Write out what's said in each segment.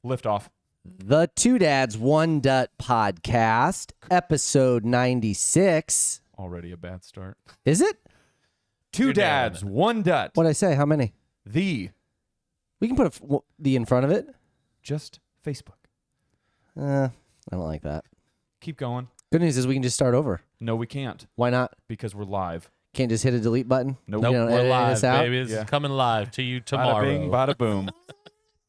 Lift off. The Two Dads, One Dut podcast, episode 96. Already a bad start. Is it? Two You're nailing dads, it. one dut. What'd I say? How many? The We can put the in front of it. just Facebook. I don't like that. Keep going. Good news is we can just start over. No, we can't Why not? because we're live. Can't just hit a delete button? Nope. Nope, You don't we're edit live, this out? baby. It's Yeah. coming live to you tomorrow. Bada bing, bada boom.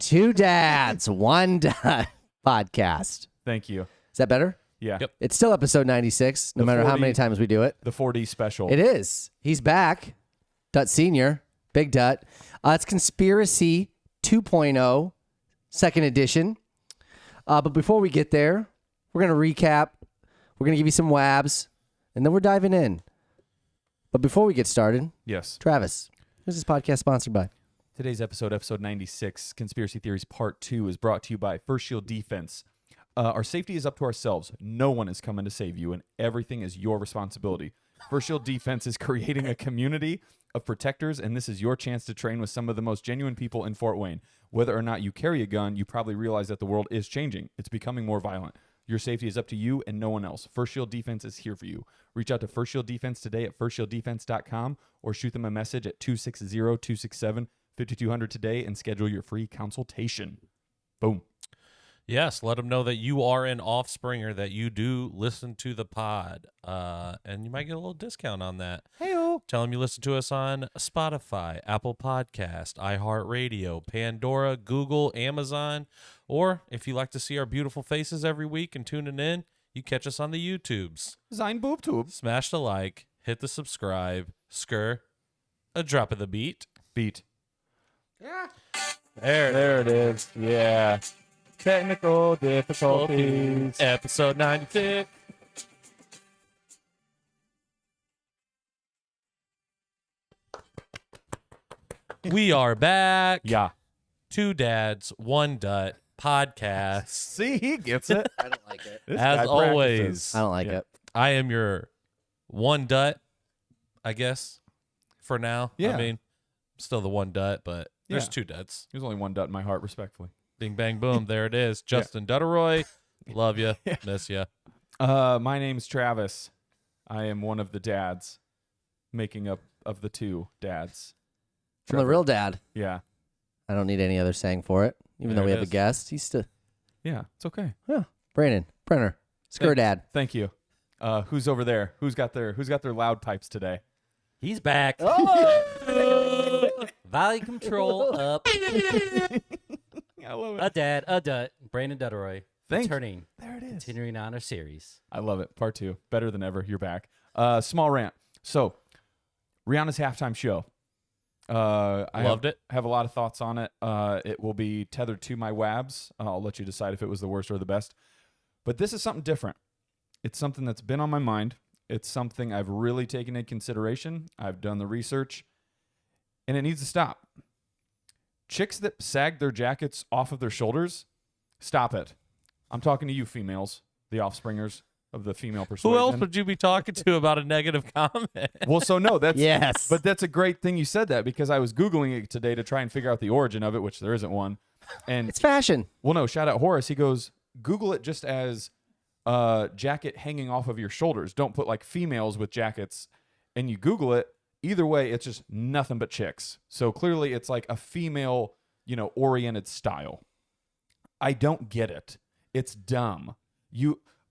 Two Dads, One Dut podcast. Thank you. Is that better? Yeah. Yep. It's still episode 96, no The matter how 40 many times we do it. The 4D special. It is. He's back. Dut Senior. Big Dut. It's Conspiracy 2.0, second edition. But before we get there, we're going to recap. We're going to give you some wabs, and then we're diving in. But before we get started, Yes. Travis, who's this podcast sponsored by? Today's episode 96, Conspiracy Theories Part 2, is brought to you by First Shield Defense. Our safety is up to ourselves. No one is coming to save you, and everything is your responsibility. First Shield Defense is creating a community of protectors, and this is your chance to train with some of the most genuine people in Fort Wayne. Whether or not you carry a gun, you probably realize that the world is changing. It's becoming more violent. Your safety is up to you and no one else. First Shield Defense is here for you. Reach out to First Shield Defense today at firstshielddefense.com or shoot them a message at 260-267-5200 today and schedule your free consultation. Boom. Yes, let them know that you are an offspringer, that you do listen to the pod, and you might get a little discount on that. Hey-o. Tell them you listen to us on Spotify, Apple Podcast, iHeartRadio, Pandora, Google, Amazon, or if you like to see our beautiful faces every week and tuning in, you catch us on the YouTubes. Sein boob tube. Smash the like, hit the subscribe, a drop of the beat. Beat. There it is. Yeah. Technical difficulties. Episode 96. We are back. Yeah. Two Dads, One Dut podcast. See, he gets it. I don't like it. This guy As always, practices. I don't like Yeah. it. I am your One Dut, I guess, for now. Yeah. I mean, still the One Dut, but there's Yeah. two Duts. There's only one dut in my heart, respectfully. Bing, bang, boom. There it is. Justin Dutteroy. Love you. Miss you. My name's Travis. I am one of the dads, making up of the two dads. I'm the real dad. Yeah. I don't need any other saying for it. Even There though we it have a is. guest, he's still... Yeah, it's okay. Yeah. Brandon, Brenner, Skur Dad. Thank you. Who's over there? Who's got their loud pipes today? He's back. Volume control up. I love A dad, a dut. Brandon Dutteroy. Thank- Returning. There it is. Continuing on our series. I love it. Part 2. Better than ever. You're back. Small rant. So, Rihanna's halftime show. Loved it. Have a lot of thoughts on it. It will be tethered to my wabs. I'll let you decide if it was the worst or the best. But this is something different. It's something that's been on my mind. It's something I've really taken into consideration. I've done the research, and it needs to stop. Chicks that sag their jackets off of their shoulders, stop it. I'm talking to you females, the offspringers of the female persuasion. Who else would you be talking to about a negative comment? Well, so no, that's Yes. But that's a great thing you said that, because I was Googling it today to try and figure out the origin of it, which there isn't one. And It's fashion. well, no, shout out Horace. He goes, Google it just as jacket hanging off of your shoulders. Don't put like females with jackets, and you Google it. Either way, it's just nothing but chicks. So clearly it's like a female, oriented style. I don't get it. It's dumb.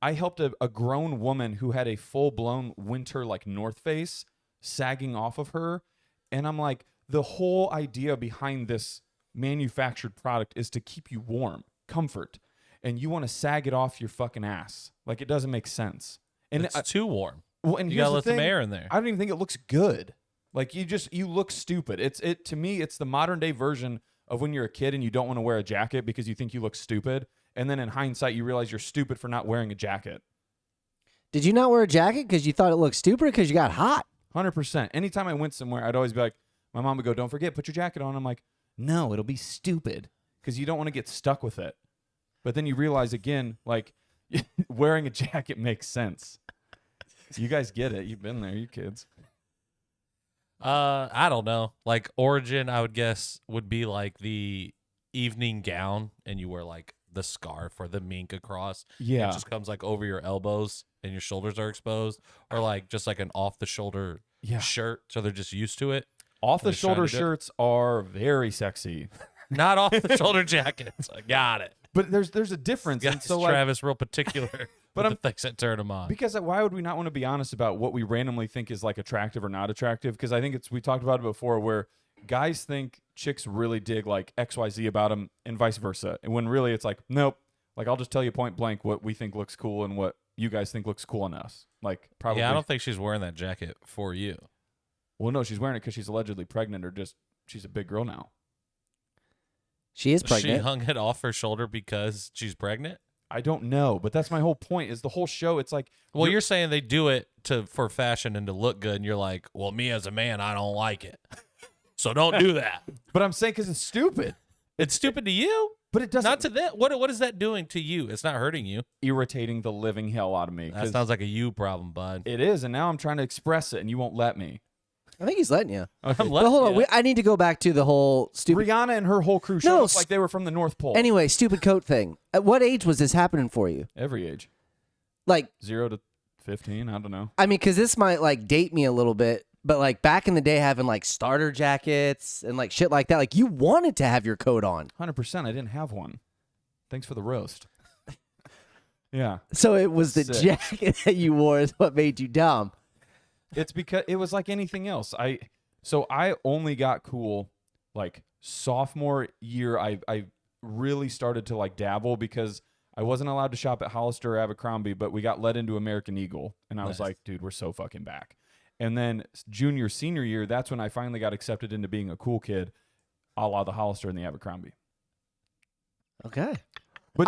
I helped a grown woman who had a full-blown winter like North Face sagging off of her, and I'm like, the whole idea behind this manufactured product is to keep you warm, comfort, and you want to sag it off your fucking ass. Like, it doesn't make sense. And It's too warm. well, and You here's gotta the let some thing, air in there. I don't even think it looks good. Like, you look stupid. To me, it's the modern day version of when you're a kid and you don't want to wear a jacket because you think you look stupid, and then in hindsight you realize you're stupid for not wearing a jacket. Did you not wear a jacket because you thought it looked stupid because you got hot? 100%. Anytime I went somewhere, I'd always be like, my mom would go, "Don't forget, put your jacket on." I'm like, no, it'll be stupid, because you don't want to get stuck with it. But then you realize again, like, wearing a jacket makes sense. You guys get it. You've been there, you kids. I don't know. Like origin, I would guess would be like the evening gown and you wear like the scarf or the mink across. Yeah. It just comes like over your elbows and your shoulders are exposed, or like just like an off the shoulder Yeah. shirt. So they're just used to it. Off the They're trying shoulder to do it. shirts are very sexy. Not off the shoulder jackets. I got it. But there's a difference. And Guys, so like, Travis real particular But with the things that turn him on. because why would we not want to be honest about what we randomly think is like attractive or not attractive? Because I think we talked about it before where guys think chicks really dig like XYZ about them and vice versa. And when really it's like, nope. Like I'll just tell you point blank what we think looks cool and what you guys think looks cool on us. Like probably. Yeah, I don't think she's wearing that jacket for you. Well, no, she's wearing it because she's allegedly pregnant or just she's a big girl now. She is pregnant. She hung it off her shoulder because she's pregnant? I don't know, but that's my whole point. Is the whole show? It's like, Well, you're saying they do it for fashion and to look good, and you're like, well, me as a man, I don't like it. So don't do that. but I'm saying because it's stupid. It's stupid to you, But it doesn't. not to them. What is that doing to you? It's not hurting you. irritating the living hell out of me. That 'cause sounds like a you problem, bud. it is, and now I'm trying to express it, and you won't let me. I think he's letting you. I'm But letting hold on, you. I need to go back to the whole stupid. Rihanna and her whole crew showed No, up like they were from the North Pole. Anyway, stupid coat thing. At what age was this happening for you? Every age, Like, 0 to 15. I don't know. I mean, because this might like date me a little bit, but like back in the day, having like starter jackets and like shit like that, like you wanted to have your coat on. 100%. I didn't have one. Thanks for the roast. yeah, So it was the Sick. jacket that you wore is what made you dumb. it's because it was like anything else. I only got cool like sophomore year. I really started to like dabble because I wasn't allowed to shop at Hollister or Abercrombie, but we got let into American Eagle, and I was Nice. like, dude, we're so fucking back. And then junior, senior year, that's when I finally got accepted into being a cool kid, a la the Hollister and the Abercrombie. Okay. But-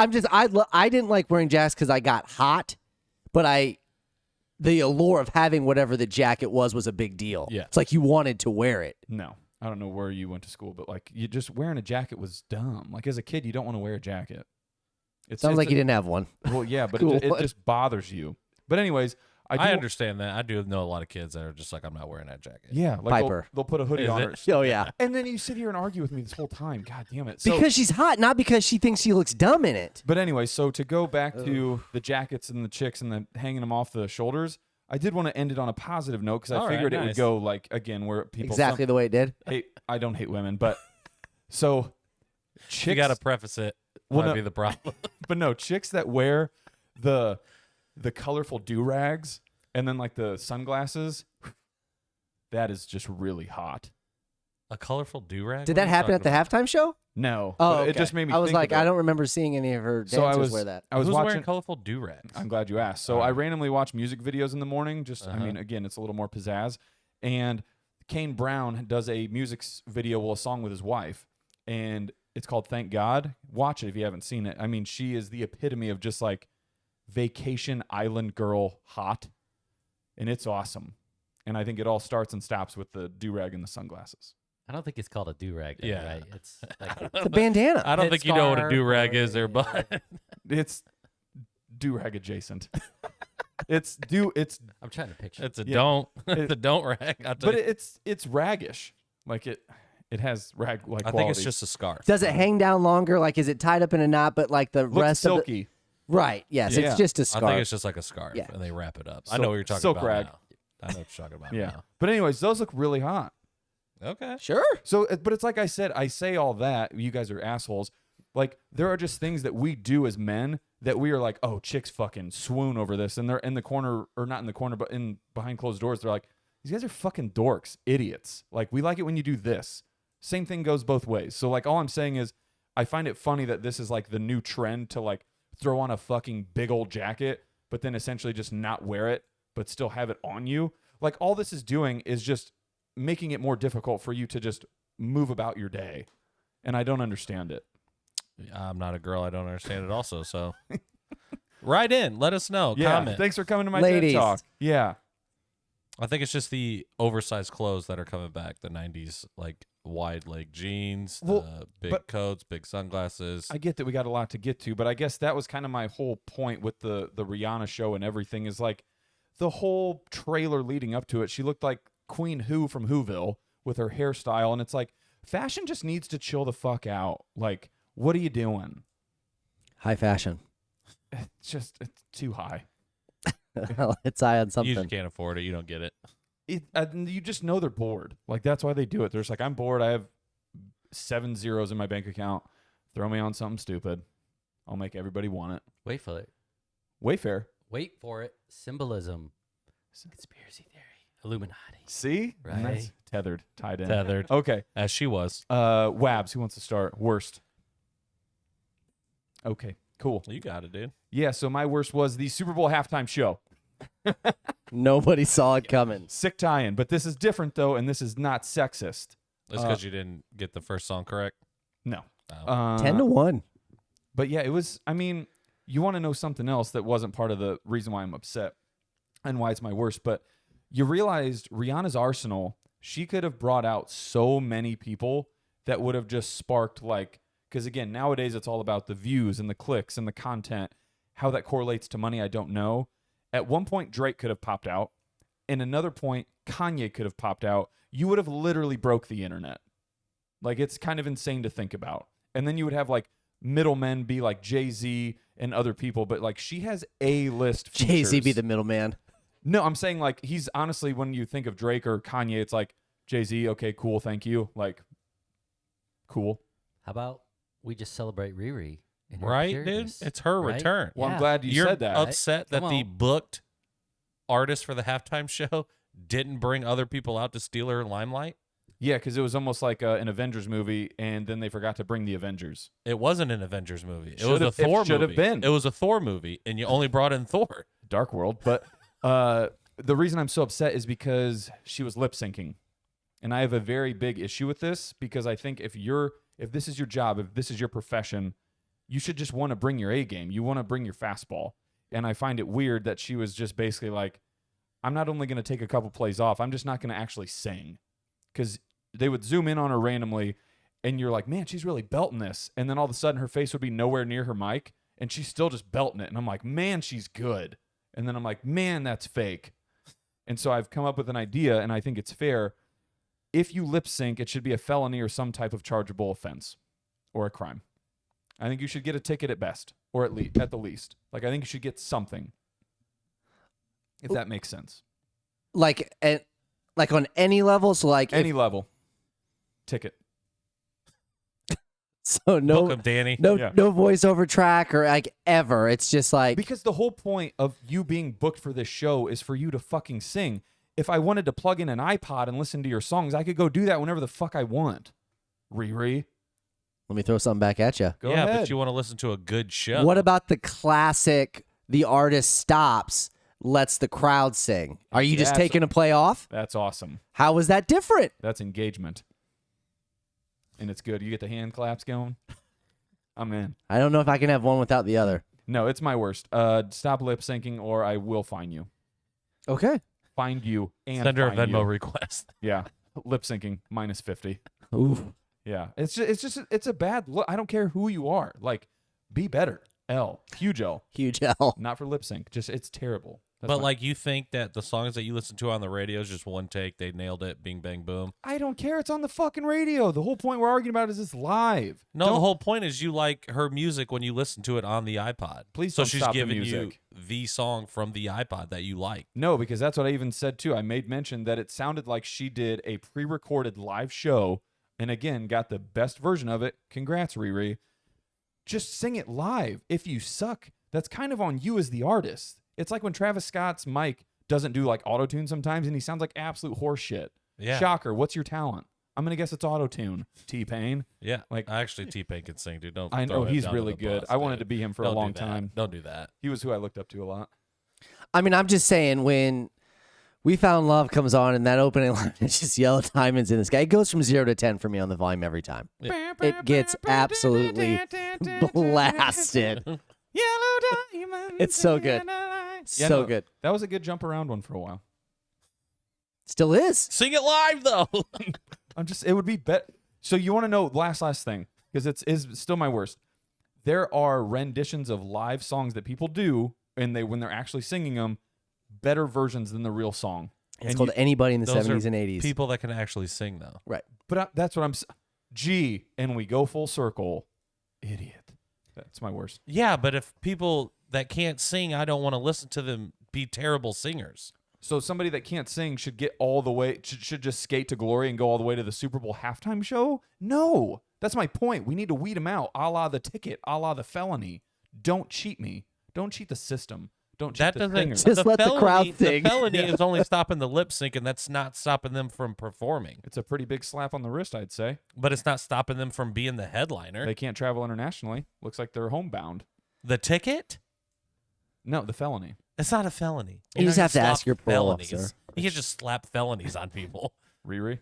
I didn't like wearing jackets because I got hot, but the allure of having whatever the jacket was a big deal. Yeah. It's like you wanted to wear it. No, I don't know where you went to school, but like you just wearing a jacket was dumb. Like as a kid, you don't want to wear a jacket. It Sounds like you didn't have one. Well, yeah, but Cool. it just bothers you. But anyways, I understand that. I do know a lot of kids that are just like, I'm not wearing that jacket. Yeah, like Piper. they'll put a hoodie Is on it? her. Oh yeah. And then you sit here and argue with me this whole time. God damn it. So, Because she's hot, not because she thinks she looks dumb in it. but anyway, so to go back to the jackets and the chicks and the hanging them off the shoulders, I did want to end it on a positive note because I All right, figured it would nice. go like again where people Exactly the way it did. hate. I don't hate women, but so chicks You got to preface it. Well, Might no. be the problem. but no, chicks that wear the colorful do-rags and then like the sunglasses, that is just really hot. A colorful do-rag? Did What are that you happen at talking the about? halftime show? No, Oh, but okay. it just made me I was think like, of it. I don't remember seeing any of her dancers So I was wear that. I was Who's watching wearing colorful do-rags? I'm glad you asked. So I randomly watch music videos in the morning. Just, I Uh-huh. mean, again, it's a little more pizzazz. And Kane Brown does a music video, well, a song with his wife, and it's called "Thank God." Watch it if you haven't seen it. I mean, she is the epitome of just like vacation island girl hot, and it's awesome. And I think it all starts and stops with the do rag and the sunglasses. I don't think it's called a do-rag, though, Yeah. right? It's like It's a bandana. I don't Head think you know what a scarf do-rag or- is there, but It's do rag adjacent. It's I'm trying to picture. it's a Yeah. don't. It- It's a don't rag. I'll tell but you. it's raggish. Like it has rag like I think qualities. it's just a scarf. Does it hang down longer? Like, is it tied up in a knot? But like the looks rest of silky. it, right? Yes, Yeah. it's just a I scarf. think it's just like a scarf, Yeah. and they wrap it up. I Silk- know what you're talking silk about rag. now. I know what you're talking about Yeah. now. But anyways, those look really hot. Okay. Sure. So, but it's like I said, I say all that. You guys are assholes. Like, there are just things that we do as men that we are like, oh, chicks fucking swoon over this. And they're in the corner, or not in the corner, but in behind closed doors. They're like, these guys are fucking dorks, idiots. Like, we like it when you do this. Same thing goes both ways. So, like, all I'm saying is, I find it funny that this is like the new trend to like throw on a fucking big old jacket, but then essentially just not wear it, but still have it on you. Like, all this is doing is just making it more difficult for you to just move about your day. And I don't understand it. I'm not a girl. I don't understand it also. So write in. Let us know. Yeah. Comment. Thanks for coming to my Ladies. TED Talk. Yeah. I think it's just the oversized clothes that are coming back. The 90s, like wide leg jeans, Well, the big but- coats, big sunglasses. I get that we got a lot to get to, but I guess that was kind of my whole point with the Rihanna show and everything is like the whole trailer leading up to it. She looked like Queen Who from Whoville with her hairstyle. And it's like, fashion just needs to chill the fuck out. Like, What are you doing? High fashion. It's too high. It's high on You something. just can't afford it. You don't get it. You just know they're bored. Like, that's why they do it. They're just like, I'm bored. I have 7 zeros in my bank account. Throw me on something stupid. I'll make everybody want it. Wait for it. Wayfair. Wait for it. Symbolism. Conspiracy theory. Illuminati. See? And that's Right. tethered, tied in. Tethered. Okay. As she was. Wabs, who wants to start? Worst. Okay, cool. You got it, dude. Yeah, so my worst was the Super Bowl halftime show. Nobody saw it coming. Sick tie-in. But this is different, though, and this is not sexist. That's because you didn't get the first song correct. No. Oh. 10-1. But yeah, it was, I mean, you want to know something else that wasn't part of the reason why I'm upset and why it's my worst. But you realized Rihanna's arsenal, she could have brought out so many people that would have just sparked, like, because again, nowadays it's all about the views and the clicks and the content. How that correlates to money, I don't know. At one point, Drake could have popped out. In another point, Kanye could have popped out. You would have literally broke the internet. Like, it's kind of insane to think about. And then you would have, like, middlemen be like Jay-Z and other people. But, like, she has A-list features. Jay-Z be the middleman. No, I'm saying, like, he's honestly, when you think of Drake or Kanye, it's like, Jay-Z, okay, cool, thank you. Like, cool. How about we just celebrate Riri? in her Right, dude? pureness, It's her right? return. Well, I'm Yeah. glad you You're said that. upset that Come the on. booked artist for the halftime show didn't bring other people out to steal her limelight? Yeah, because it was almost like an Avengers movie, and then they forgot to bring the Avengers. It wasn't an Avengers movie. It was Should've- a Thor it should have movie. been. It was a Thor movie, and you only brought in Thor. Dark World. But the reason I'm so upset is because she was lip syncing. And I have a very big issue with this because I think if this is your job, if this is your profession, you should just want to bring your A game. You want to bring your fastball. And I find it weird that she was just basically like, I'm not only going to take a couple plays off, I'm just not going to actually sing. Because they would zoom in on her randomly, and you're like, man, she's really belting this. And then all of a sudden, her face would be nowhere near her mic, and she's still just belting it. And I'm like, man, she's good. And then I'm like, man, that's fake. And so I've come up with an idea, and I think it's fair. If you lip sync, it should be a felony or some type of chargeable offense or a crime. I think you should get a ticket at best, or at the least. Like, I think you should get something, if that makes sense. Like on any level, so like Any level. Ticket. so Book no 'em, Danny. no Yeah. no voiceover track or like ever. It's just like Because the whole point of you being booked for this show is for you to fucking sing. If I wanted to plug in an iPod and listen to your songs, I could go do that whenever the fuck I want. Riri, let me throw something back at you. go yeah, ahead. but you want to listen to a good show. What about the classic? The artist stops, lets the crowd sing. Are you just That's- taking a play off? That's awesome. How is that different? That's engagement. And it's good. You get the hand claps going. I'm in. I don't know if I can have one without the other. No, it's my worst. Stop lip syncing or I will fine you. Okay. Find you and Send her a fine Venmo you. request. Yeah. Lip syncing minus 50. Ooh. Yeah. It's a bad look. I don't care who you are. Like, be better. Huge L. Huge L. Not for lip sync. Just it's terrible. That's But my- like, you think that the songs that you listen to on the radio is just one take? They nailed it. Bing, bang, boom. I don't care. It's on the fucking radio. The whole point we're arguing about is it's live. No, the Don't- whole point is you like her music when you listen to it on the iPod. Please so don't she's stop the giving you music. the song from the iPod that you like. No, because that's what I even said too. I made mention that it sounded like she did a pre-recorded live show, and again got the best version of it. Congrats, Riri. Just sing it live. If you suck, that's kind of on you as the artist. It's like when Travis Scott's mic doesn't do like auto-tune sometimes, and he sounds like absolute horse shit. Yeah. Shocker. What's your talent? I'm gonna guess it's auto-tune. T-Pain. Yeah. Like- Actually, T-Pain can sing, dude. Don't I throw know him he's down to really the good. bus, I wanted dude. to be him for Don't a do long that. time. Don't do that. He was who I looked up to a lot. I mean, I'm just saying when We Found Love comes on and that opening line is just Yellow Diamonds in the Sky. It goes from 0 to 10 for me on the volume every time. It gets absolutely blasted. Yellow diamonds. It's so good. Yeah, So no, good. That was a good jump around one for a while. Still is. Sing it live, though. It would be better. So you want to know last thing, because it's still my worst. There are renditions of live songs that people do, and when they're actually singing them, better versions than the real song. It's And called Anybody in the Those 70s are and 80s. People that can actually sing, though. Right. But that's what I'm. And we go full circle. Idiot. That's my worst. Yeah, but if people that can't sing, I don't want to listen to them be terrible singers. So somebody that can't sing should get all the way, should just skate to glory and go all the way to the Super Bowl halftime show? No. That's my point. We need to weed them out, a la The Ticket, a la The Felony. Don't cheat me. Don't cheat the system. Don't cheat That the doesn't. singers. Just let the crowd sing. The felony is only stopping the lip sync, and that's not stopping them from performing. It's a pretty big slap on the wrist, I'd say. But it's not stopping them from being the headliner. They can't travel internationally. Looks like they're homebound. The Ticket? No, The Felony. It's not a felony. You You're just not have to gonna ask slap your parole felonies. officer. You can't just slap felonies on people. Riri.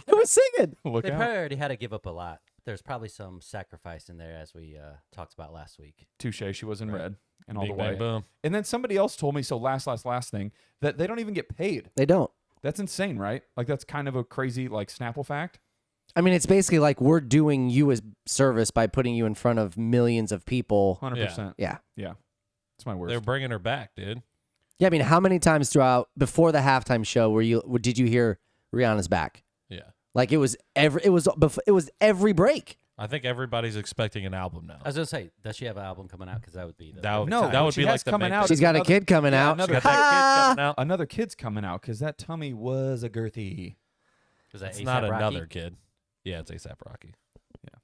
I was singing. Look They out. probably already had to give up a lot. There's probably some sacrifice in there, as we talked about last week. Touche. She was in red and all Bing, the bang, way. boom. And then somebody else told me, so last thing, that they don't even get paid. They don't. That's insane, right? Like, that's kind of a crazy, like, Snapple fact. I mean, it's basically like we're doing you a service by putting you in front of millions of people. 100%. Yeah. Yeah. It's my worst. They're bringing her back, dude. Yeah, I mean, how many times throughout before the halftime show did you hear Rihanna's back? Yeah. Like it was every break. I think everybody's expecting an album now. I was gonna say, does she have an album coming out? Because that would be the That would, No, that what would she be has like the coming big out thing. She's got a another- kid coming yeah, out. another Got that kid coming out. Another kid's coming out because that tummy was a girthy. Was that It's A$AP not Rocky? another kid. Yeah, it's A$AP Rocky. Yeah.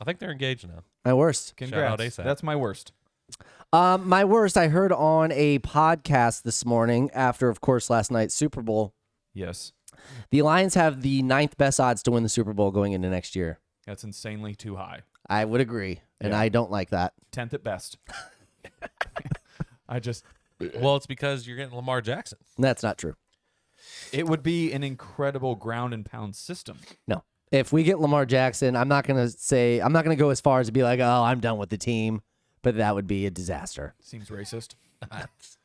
I think they're engaged now. My worst. Congrats. out A$AP. That's my worst. My worst. I heard on a podcast this morning after, of course, last night's Super Bowl. Yes. The Lions have the 9th best odds to win the Super Bowl going into next year. That's insanely too high. I would agree, and Yeah. I don't like that. 10th at best. I just, Well, it's because you're getting Lamar Jackson. That's not true. it would be an incredible ground and pound system. No. If we get Lamar Jackson, I'm not going to go as far as to be like, oh, I'm done with the team, but that would be a disaster. Seems racist. It's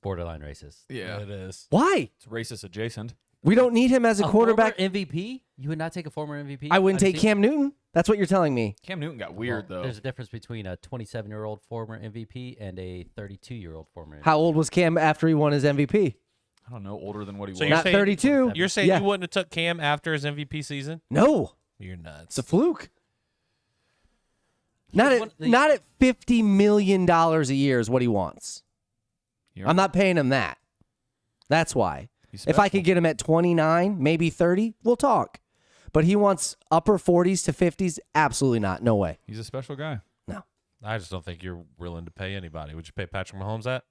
borderline racist. Yeah. It is. Why? It's racist adjacent. We don't need him as a quarterback. Former MVP? You would not take a former MVP? I wouldn't on take your team? Cam Newton. That's what you're telling me. Cam Newton got weird, Well, though. There's a difference between a 27-year-old former MVP and a 32-year-old former MVP. How old was Cam after he won his MVP? I don't know, older than what he So was. you're Not saying- 32. You're saying Yeah. you wouldn't have took Cam after his MVP season? No, You're nuts. it's a fluke. Not one at of the- not at $50 million a year is what he wants. You're- I'm not paying him that. That's why. He's If I special. could get him at 29, maybe 30, we'll talk. But he wants upper 40s to 50s. Absolutely not. No way. He's a special guy. No. I just don't think you're willing to pay anybody. Would you pay Patrick Mahomes that?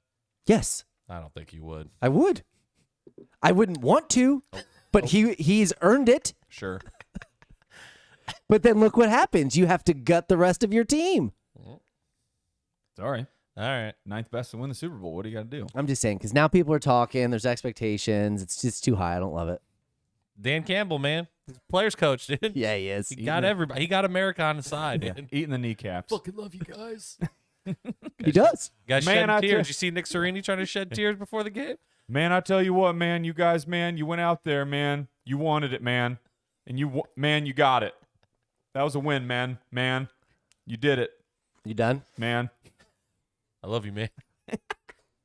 Yes, I don't think you would. I would. I wouldn't want to, but he's earned it. Sure. But then look what happens. You have to gut the rest of your team. Sorry. All right. 9th best to win the Super Bowl. What do you got to do? I'm just saying, because now people are talking. There's expectations. It's just too high. I don't love it. Dan Campbell, man. He's a players coach, dude. Yeah, he is. He got everybody. He got America on his side, dude. Eating the kneecaps. Fucking love you guys. He does. Guys Man, shedding I tears. tell- You see Nick Sirianni trying to shed tears before the game? Man, I tell you what, man, you guys, man, you went out there, man. You wanted it, man. And you got it. That was a win, man. Man, you did it, You done? man. I love you, man.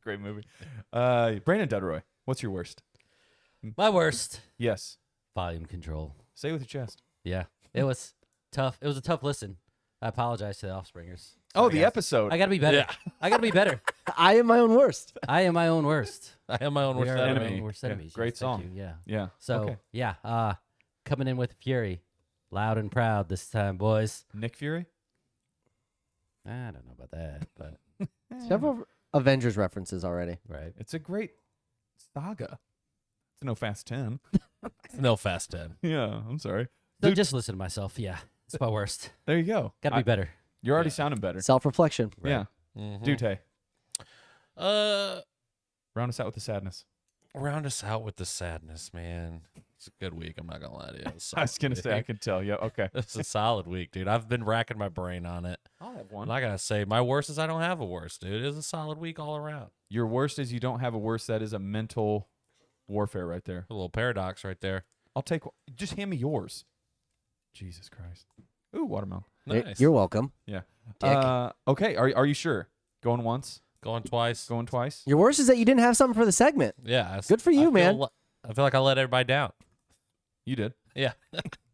Great movie. Brandon Dudroy, what's your worst? My worst. Yes. Volume control. Say it with your chest. Yeah. It was tough. It was a tough listen. I apologize to the Offspringers. Oh, Sorry, the guys. episode. I got to be better. Yeah. I got to be better. I am my own worst. I am my own worst. I have my own We worst are our enemy. own worst Yeah, enemies. great Yes, thank song. you. Yeah. Yeah. So, Okay. yeah, coming in with fury. Loud and proud this time, boys. Nick Fury? I don't know about that, but Several Avengers references already. right. It's a great saga. It's no Fast 10. No Fast 10. Yeah, I'm sorry. So Dude. just listen to myself. Yeah. It's my worst. There you go. Got to be better. You're already sounding better. Self-reflection. Yeah. Mhm. Dute, Uh, round us out with the sadness. round us out with the sadness, man. It's a good week. I'm not gonna lie to you. It's a I was going to solid say, I week. could tell. Yeah, okay. It's a solid week, dude. I've been racking my brain on it. I'll have I'm one. not gonna say my worst is I don't have a worst, dude. It is a solid week all around. Your worst is you don't have a worst. That is a mental warfare right there. A little paradox right there. I'll take. Just hand me yours. Jesus Christ. Ooh, watermelon. Nice. You're welcome. Yeah. Dick. Okay. Are you sure? Going once? Going twice. Going twice? Your worst is that you didn't have something for the segment. Yeah. that's- Good for you, I feel man. I feel like I let everybody down. You did. Yeah.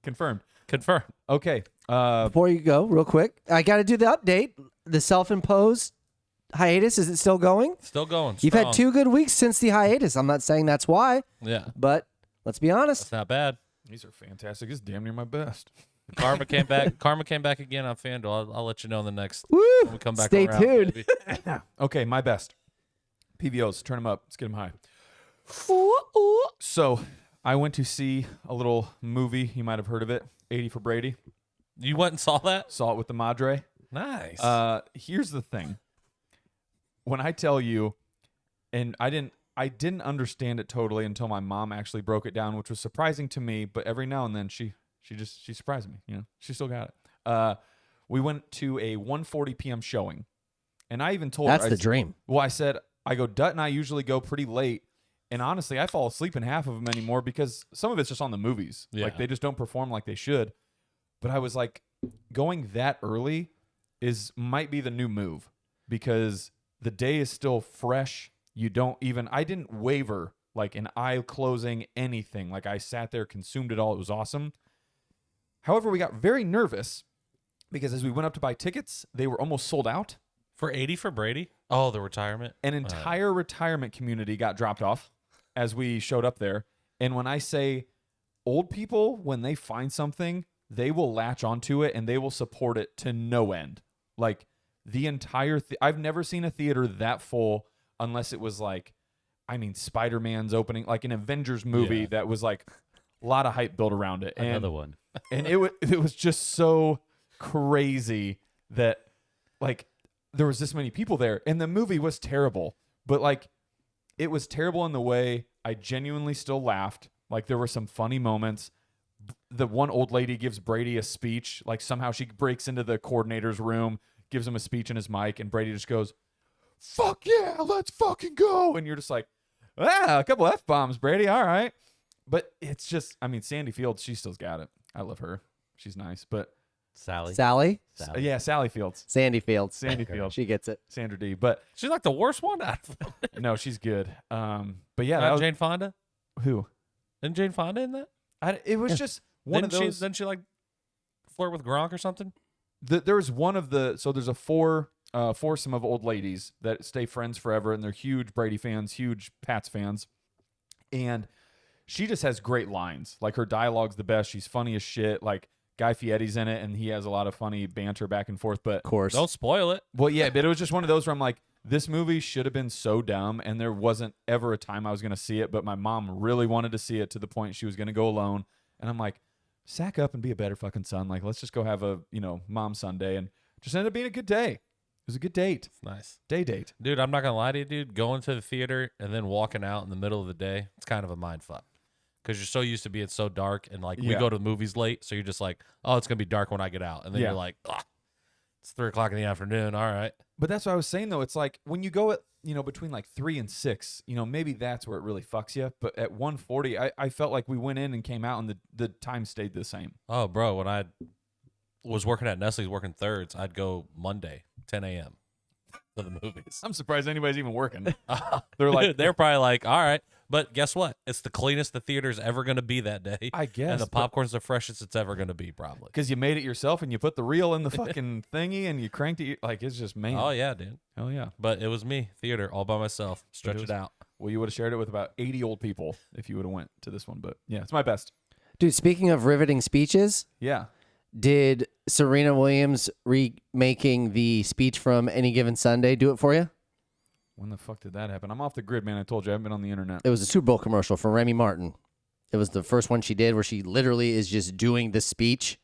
Confirmed. Confirm. Okay. Before you go, real quick, I got to do the update. The self-imposed hiatus, is it still going? Still going. You've had strong. 2 good weeks since the hiatus. I'm not saying that's why, Yeah, but let's be honest. it's not bad. These are fantastic. It's damn near my best. Karma came back. Karma came back again on FanDuel. I'll let you know in the next. Woo! When we come back. Stay around, tuned. baby. Okay, my best. PVOs, turn them up. Let's get them high. So I went to see a little movie. You might have heard of it, 80 for Brady. You went and saw that? Saw it with the Madre. Nice. Here's the thing. When I tell you, and I didn't understand it totally until my mom actually broke it down, which was surprising to me. But every now and then she surprised me. You know, she still got it. We went to a 1:40 p.m. showing, and I even told That's her, the dream. Well, I said, Dut and I usually go pretty late. And honestly, I fall asleep in half of them anymore because some of it's just on the movies. Yeah. Like, they just don't perform like they should. But I was like, going that early might be the new move because the day is still fresh. I didn't waver, like an eye closing, anything. Like, I sat there, consumed it all. It was awesome. However, we got very nervous because as we went up to buy tickets, they were almost sold out. For 80 for Brady? Oh, the retirement. An entire retirement community got dropped off as we showed up there. And when I say old people, when they find something, they will latch onto it and they will support it to no end. Like, the entire I've never seen a theater that full unless it was like, Spider-Man's opening, like an Avengers movie that was like a lot of hype built around it. Another one. And it was just so crazy that, like, there was this many people there, and the movie was terrible. But, like, it was terrible in the way I genuinely still laughed. Like, there were some funny moments. The one old lady gives Brady a speech. Like, somehow she breaks into the coordinator's room, gives him a speech in his mic, and Brady just goes, "Fuck yeah, let's fucking go." And you're just like, a couple F-bombs, Brady, all right. But it's just, Sandy Fields, she still's got it. I love her. She's nice. But, Sally. Sally? yeah, Sally Fields. Sandy Fields. Sandy Fields. She gets it. Sandra D. But, She's like the worst one out of them. no, she's good. But, yeah, that Not was, Jane Fonda? who? Isn't Jane Fonda in that? It was just one of those. Didn't she like flirt with Gronk or something? There's one of the, so there's a foursome of old ladies that stay friends forever, and they're huge Brady fans, huge Pats fans. And she just has great lines. Like, her dialogue's the best. She's funny as shit. Like, Guy Fieri's in it, and he has a lot of funny banter back and forth. But, Of course. Don't spoil it. well, yeah, but it was just one of those where I'm like, this movie should have been so dumb, and there wasn't ever a time I was going to see it, but my mom really wanted to see it to the point she was going to go alone. And I'm like, sack up and be a better fucking son. Like, let's just go have a, mom Sunday. And just ended up being a good day. It was a good date. Nice. Date. Dude, I'm not going to lie to you, dude. Going to the theater and then walking out in the middle of the day, it's kind of a mind fuck. Because you're so used to being so dark, and like we Yeah. go to the movies late, so you're just like, oh, it's gonna be dark when I get out, and then Yeah. you're like, it's 3:00 in the afternoon. All right, But that's what I was saying, though. It's like when you go at, between like 3 and 6, maybe that's where it really fucks you. But at 1:40, I felt like we went in and came out and the time stayed the same. oh, bro, when I was working at Nestle's working thirds, I'd go Monday 10 a.m. to the movies. I'm surprised anybody's even working. They're like, they're probably like, all right, but guess what? It's the cleanest the theater's ever gonna be that day. I guess. And the popcorn's the freshest it's ever gonna be, probably. Because you made it yourself and you put the reel in the fucking thingy and you cranked it. Like, it's just, man. Oh yeah, dude. Hell yeah. But it was me, theater, all by myself. Stretch It it was- out. Well, you would have shared it with about 80 old people if you would have went to this one. But yeah, it's my best. Dude, speaking of riveting speeches, Yeah. did Serena Williams remaking the speech from Any Given Sunday do it for you? When the fuck did that happen? I'm off the grid, man. I told you I haven't been on the internet. It was a Super Bowl commercial for Remy Martin. It was the first one she did where she literally is just doing the speech.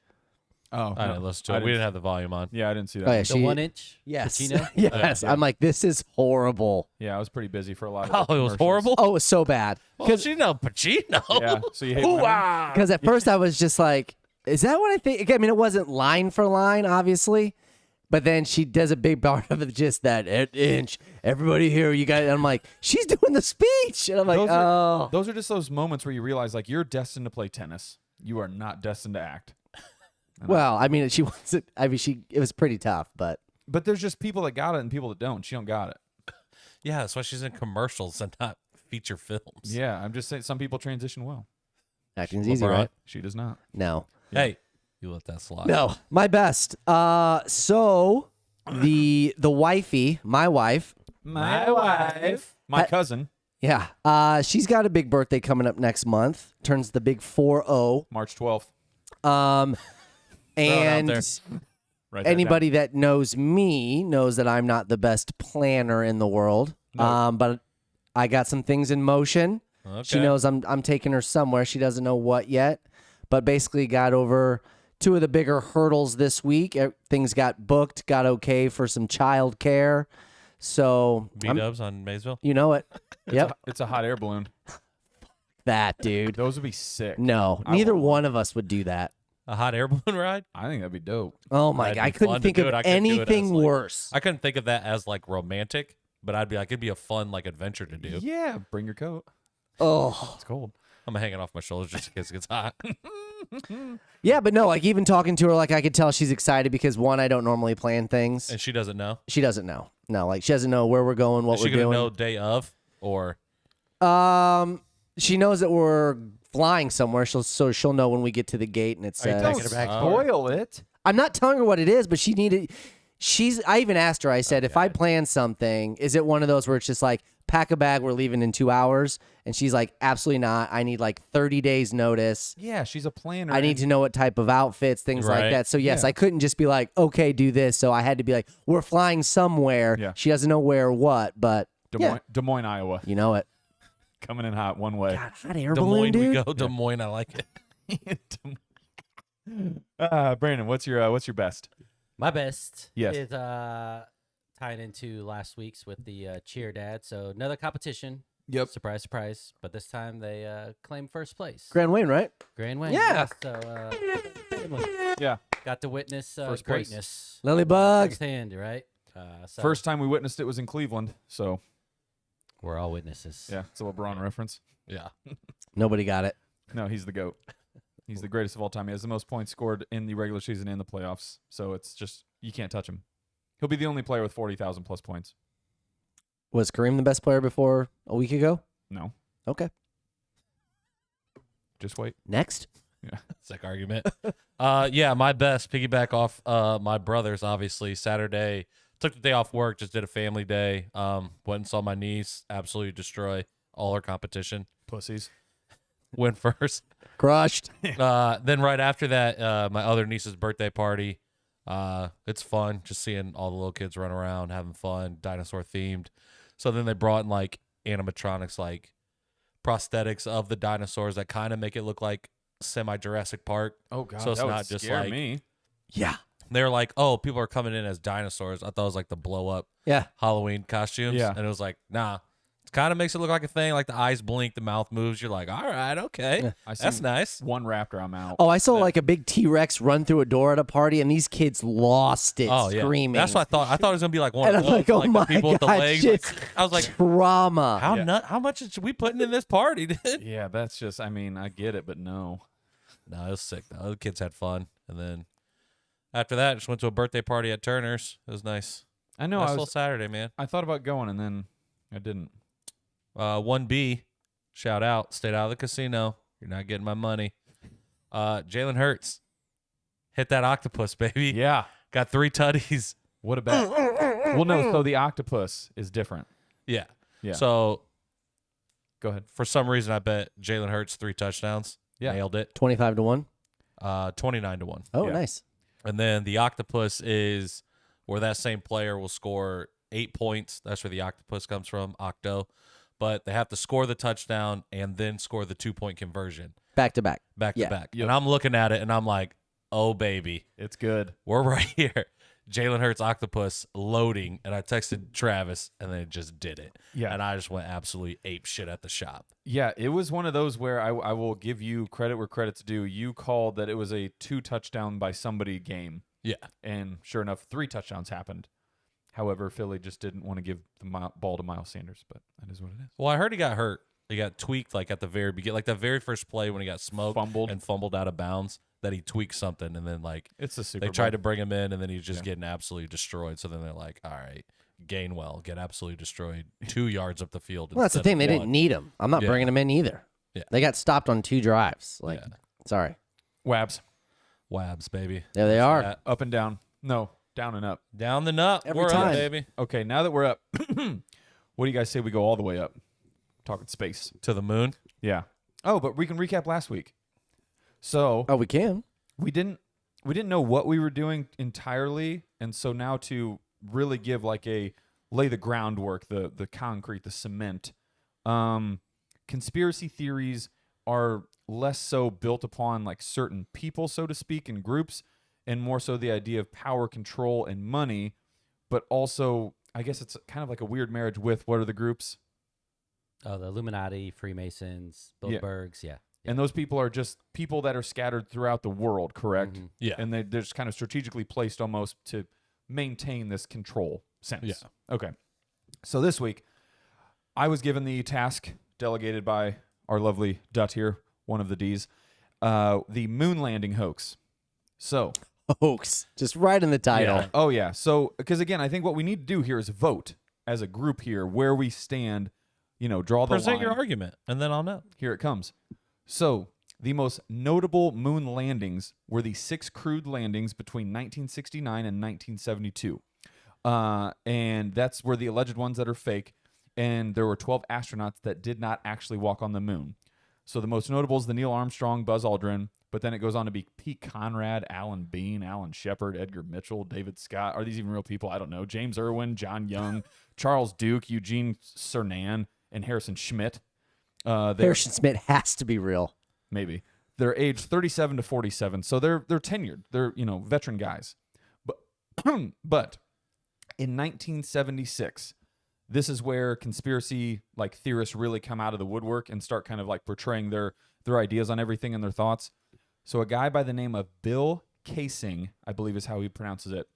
Oh, I no. didn't listen to I it. We didn't- didn't have the volume on. Yeah, I didn't see that. Oh, yeah, one. The she- 1 inch? Yes. Pacino? Yes. Yeah. I'm like, this is horrible. Yeah, I was pretty busy for a lot of Oh, it was commercials. horrible. Oh, it was so bad. Well, she know Pacino. Yeah, so you hate women? Because at first I was just like, is that what I think? I mean, it wasn't line for line, obviously. But then she does a big part of it, just that inch. Everybody here, you got it. I'm like, she's doing the speech. And I'm like, Those are just those moments where you realize, like, you're destined to play tennis. You are not destined to act. Well, I mean, she wasn't. I mean, it was pretty tough, but But there's just people that got it and people that don't. She don't got it. Yeah, that's why she's in commercials and not feature films. Yeah, I'm just saying some people transition well. acting's easy, LeBron. right? She does not. No. Hey, You let that slide. No, my best. So the wifey, my wife, my cousin, yeah, she's got a big birthday coming up next month. Turns the big 4-0. March 12th. And there. Write that anybody that knows me knows that I'm not the best planner in the world. No. But I got some things in motion. She Okay. knows I'm taking her somewhere. She doesn't know what yet, but basically got over two of the bigger hurdles this week. Things got booked, got okay for some child care. So B-dubs on Maysville. you know it. Yep, It's a hot air balloon. that dude. Those would be sick. No, I neither want one of us would do that. A hot air balloon ride? I think that'd be dope. Oh my That'd god, be I couldn't fun to think do of it. I couldn't do it as, anything like- worse. I couldn't think of that as like romantic, but I'd be like, it'd be a fun like adventure to do. Yeah, bring your coat. Oh, It's cold. I'm hanging off my shoulders just in case it gets hot. yeah, but no, like even talking to her, like I could tell she's excited because one, I don't normally plan things. And she doesn't know. She doesn't know. No, like she doesn't know where we're going, what Is she we're gonna doing. know day of or She knows that we're flying somewhere, she'll know when we get to the gate and it Are you says. taking her back? spoil it. I'm not telling her what it is, but she needed. I even asked her. I said, if I plan something, is it one of those where it's just like pack a bag, we're leaving in 2 hours? And she's like, absolutely not. I need like 30 days notice. Yeah, she's a planner. I need to know what type of outfits, things like Right. that. So yes, Yeah. I couldn't just be like, okay, do this. So I had to be like, we're flying somewhere. Yeah. She doesn't know where or what, but Des Moines, Iowa. you know it. Coming in hot one way. God, hot air Des balloon, Moines dude. we go. Des Moines, I like it. Brandon, what's your best? My best Yes. is tying into last week's with the cheer dad. So another competition. Yep. Surprise, surprise. But this time they claimed first place. Grand Wayne, right? Grand Wayne. Yeah. So Yeah. got to witness First place. greatness. Lilybug. Firsthand, right? So First time we witnessed it was in Cleveland, so we're all witnesses. yeah, it's a LeBron reference. Yeah. Nobody got it. No, he's the GOAT. He's the greatest of all time. He has the most points scored in the regular season and the playoffs. So it's just, you can't touch him. He'll be the only player with 40,000 plus points. Was Kareem the best player before a week ago? No, Okay. just wait. Next. Sick argument. Yeah, my best. Piggyback off my brother's, obviously. Saturday, took the day off work, just did a family day. Went and saw my niece absolutely destroy all her competition. Pussies. Went first. Crushed. Then right after that, my other niece's birthday party. It's fun just seeing all the little kids run around, having fun, dinosaur themed. So then they brought in like animatronics, like prosthetics of the dinosaurs that kind of make it look like semi Jurassic Park. Oh, God. So it's that not would just scare like- me. Yeah. They're like, oh, people are coming in as dinosaurs. I thought it was like the blow up Yeah. Halloween costumes. Yeah. And it was like, nah. It kind of makes it look like a thing. Like the eyes blink, the mouth moves. You're like, all right, okay. Yeah. I That's seen nice. one raptor, I'm out. Oh, I saw like a big T-Rex run through a door at a party, and these kids lost it, Oh, yeah. screaming. That's what I thought. I thought it was going to be like one And of I'm those, like, oh like my the people with the God, legs. shit. Like, I was like, Trauma. how much is we putting in this party, dude? Yeah, that's just, I mean, I get it, but no. No, it was sick, though. The kids had fun. And then after that, just went to a birthday party at Turner's. It was nice. I know, Nice I little Saturday, man. thought about going, and then I didn't. 1B, shout out, stayed out of the casino. You're not getting my money. Jalen Hurts hit that octopus, baby. Yeah. Got 3 tutties. What a bet. Well, no, so the octopus is different. Yeah. Yeah. So Go ahead. for some reason, I bet Jalen Hurts 3 touchdowns. Yeah. Nailed it. 25-1. 29-1. Oh, Yeah. nice. And then the octopus is where that same player will score 8 points. That's where the octopus comes from, octo. But they have to score the touchdown and then score the 2-point conversion Back to back. back Yeah. to back. Yep. And I'm looking at it and I'm like, oh, baby, It's good. we're right here. Jalen Hurts octopus loading. And I texted Travis and they just did it. Yeah. And I just went absolutely ape shit at the shop. Yeah, it was one of those where I will give you credit where credit's due. You called that it was a 2 touchdown by somebody game, Yeah. and sure enough, 3 touchdowns happened. However, Philly just didn't want to give the ball to Miles Sanders, but that is what it is. Well, I heard he got hurt. He got tweaked like at the very beginning, like the very first play when he got smoked Fumbled. and fumbled out of bounds, that he tweaked something. And then like It's the Super they Bowl. tried to bring him in and then he's just Yeah. getting absolutely destroyed. So then they're like, all right, Gainwell, get absolutely destroyed 2 yards up the field. Well, that's the instead thing. of They didn't one. need him. I'm not Yeah. bringing him in either. Yeah. They got stopped on 2 drives. Like, Yeah. sorry. Wabs. Wabs, baby. There they are. Up and down. No, down and up. Down the nut. Every We're time. up, baby. Okay, now that we're up, what do you guys say we go all the way up? Talking space. To the moon. Yeah. Oh, but we can recap last week. So Oh, we can. we didn't know what we were doing entirely, and so now to really give like lay the groundwork, the concrete, the cement. Conspiracy theories are less so built upon like certain people, so to speak, in groups, and more so the idea of power, control, and money. But also, I guess it's kind of like a weird marriage with what are the groups? Oh, the Illuminati, Freemasons, Yeah. Bilderbergs, yeah. And those people are just people that are scattered throughout the world, correct? Mhm. Yeah. And they're just kind of strategically placed almost to maintain this control sense. Yeah. Okay. So this week, I was given the task delegated by our lovely Dut here, one of the Ds, the moon landing hoax. So, Hoax. Just right in the title. Yeah. oh yeah. So, because again, I think what we need to do here is vote as a group here where we stand, draw the Present line. your argument, and then I'll know. Here it comes. So, the most notable moon landings were the 6 crewed landings between 1969 and 1972. And that's where the alleged ones that are fake. And there were 12 astronauts that did not actually walk on the moon. So the most notable is the Neil Armstrong, Buzz Aldrin, but then it goes on to be Pete Conrad, Alan Bean, Alan Shepard, Edgar Mitchell, David Scott. Are these even real people? I don't know. James Irwin, John Young, Charles Duke, Eugene Cernan, and Harrison Schmidt. Harrison Smith has to be real. Maybe. They're aged 37 to 47, so they're tenured. They're, veteran guys. But but in 1976, this is where conspiracy theorists really come out of the woodwork and start kind of portraying their ideas on everything and their thoughts. So a guy by the name of Bill Kaysing, I believe is how he pronounces it,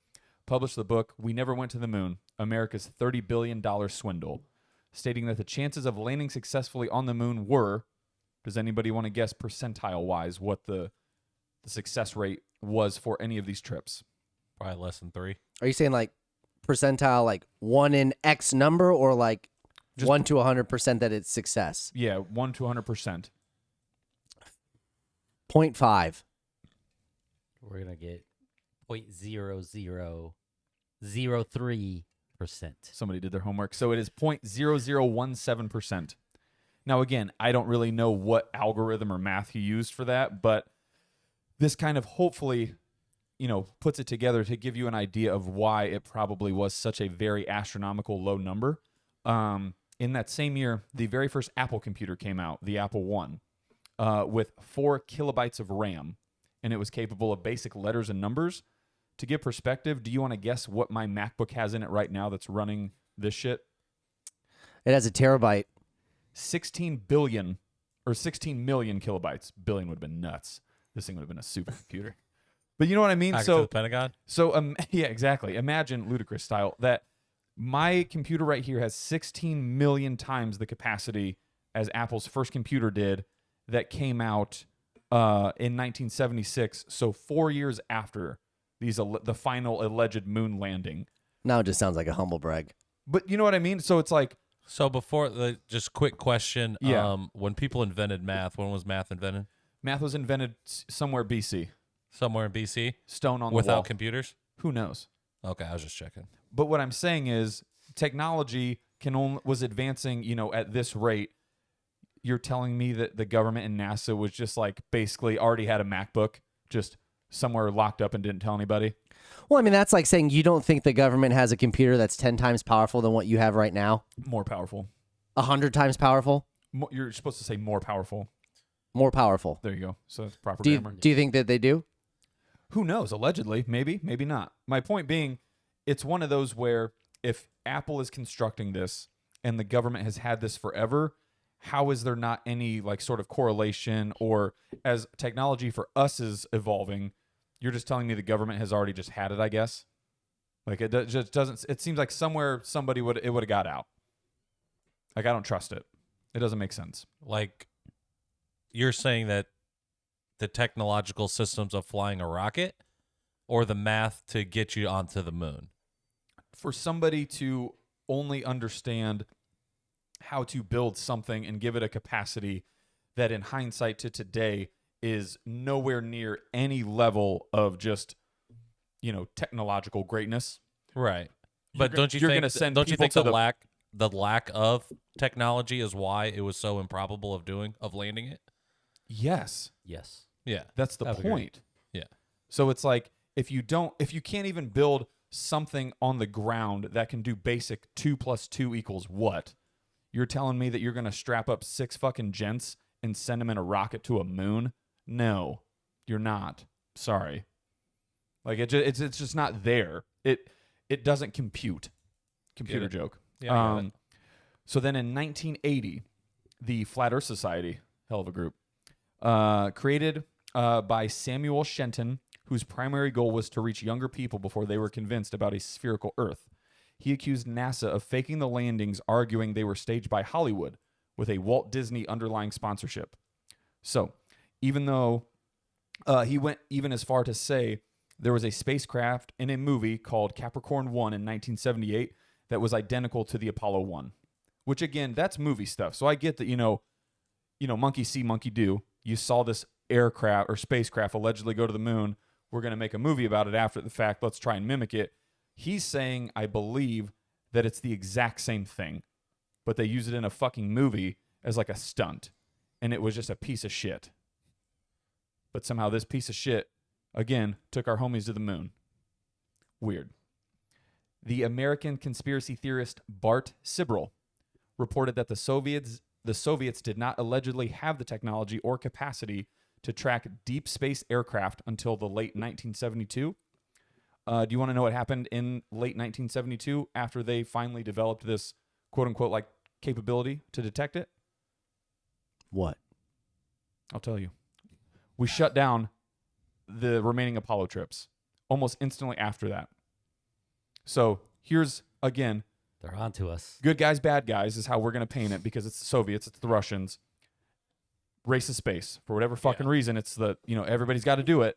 published the book We Never Went to the Moon, America's $30 billion Swindle, stating that the chances of landing successfully on the moon were, does anybody want to guess percentile-wise what the success rate was for any of these trips? Probably less than 3. Are you saying percentile 1 in X number or Just- 1 to 100% that it's success? Yeah, 1 to 100%. 0.5. We're going to get 0.0003%. Somebody did their homework. So it is 0.0017%. Now, again, I don't really know what algorithm or math he used for that, but this kind of hopefully, puts it together to give you an idea of why it probably was such a very astronomical low number. In that same year, the very first Apple computer came out, the Apple One, with 4 kilobytes of RAM, and it was capable of basic letters and numbers. To give perspective, do you want to guess what my MacBook has in it right now that's running this shit? It has a terabyte. 16 billion or 16 million kilobytes. Billion would have been nuts. This thing would have been a supercomputer. But you know what I mean? Back to the Pentagon. So yeah, exactly. Imagine ludicrous style that my computer right here has 16 million times the capacity as Apple's first computer did that came out in 1976. So 4 years after the final alleged moon landing. Now it just sounds like a humble brag. But you know what I mean? So it's like, So before just quick question. Yeah. When people invented math, when was math invented? math was invented somewhere BC. Somewhere in BC Stone on the without wall. computers. Who knows? Okay, I was just checking. But what I'm saying is technology was advancing, at this rate. You're telling me that the government and NASA was just basically already had a MacBook just somewhere locked up and didn't tell anybody? Well, I mean, that's like saying you don't think the government has a computer that's 10 times powerful than what you have right now? More powerful. 100 times powerful? You're supposed to say more powerful. More powerful. There you go. So that's proper Do grammar. you think that they do? Who knows? Allegedly. Maybe. Maybe not. My point being, it's one of those where if Apple is constructing this and the government has had this forever, how is there not any sort of correlation? Or as technology for us is evolving, you're just telling me the government has already just had it, I guess? Just doesn't. It seems like somewhere somebody would have got out. I don't trust it. It doesn't make sense. You're saying that the technological systems of flying a rocket or the math to get you onto the moon? For somebody to only understand how to build something and give it a capacity that in hindsight to today is nowhere near any level of just, technological greatness. Right. But don't you you're think gonna send don't you people think to the lack of technology is why it was so improbable of landing it? Yes, Yes. Yeah. that's the I would agree. point. Yeah. So it's like if you can't even build something on the ground that can do basic 2 + 2 = what? You're telling me that you're gonna strap up 6 fucking gents and send them in a rocket to a moon? No, you're not. Sorry. Like it's just not there. It doesn't compute. Computer it. joke. Yeah, I got it. So then in 1980, the Flat Earth Society, hell of a group, created by Samuel Shenton, whose primary goal was to reach younger people before they were convinced about a spherical Earth. He accused NASA of faking the landings, arguing they were staged by Hollywood with a Walt Disney underlying sponsorship. So, even though he went even as far to say there was a spacecraft in a movie called Capricorn 1 in 1978 that was identical to the Apollo 1, which again, that's movie stuff. So I get that, monkey see, monkey do. You saw this aircraft or spacecraft allegedly go to the moon. We're going to make a movie about it after the fact. Let's try and mimic it. He's saying, I believe, that it's the exact same thing, but they use it in a fucking movie as like a stunt, and it was just a piece of shit. But somehow this piece of shit, again, took our homies to the moon. Weird. The American conspiracy theorist Bart Sibrel reported that the Soviets did not allegedly have the technology or capacity to track deep space aircraft until the late 1972. Do you want to know what happened in late 1972 after they finally developed this quote-unquote like capability to detect it? What? I'll tell you. We shut down the remaining Apollo trips almost instantly after that. So here's, again, They're on to us. good guys, bad guys is how we're going to paint it because it's the Soviets, it's the Russians. Race of space. For whatever fucking reason, it's everybody's got to do it.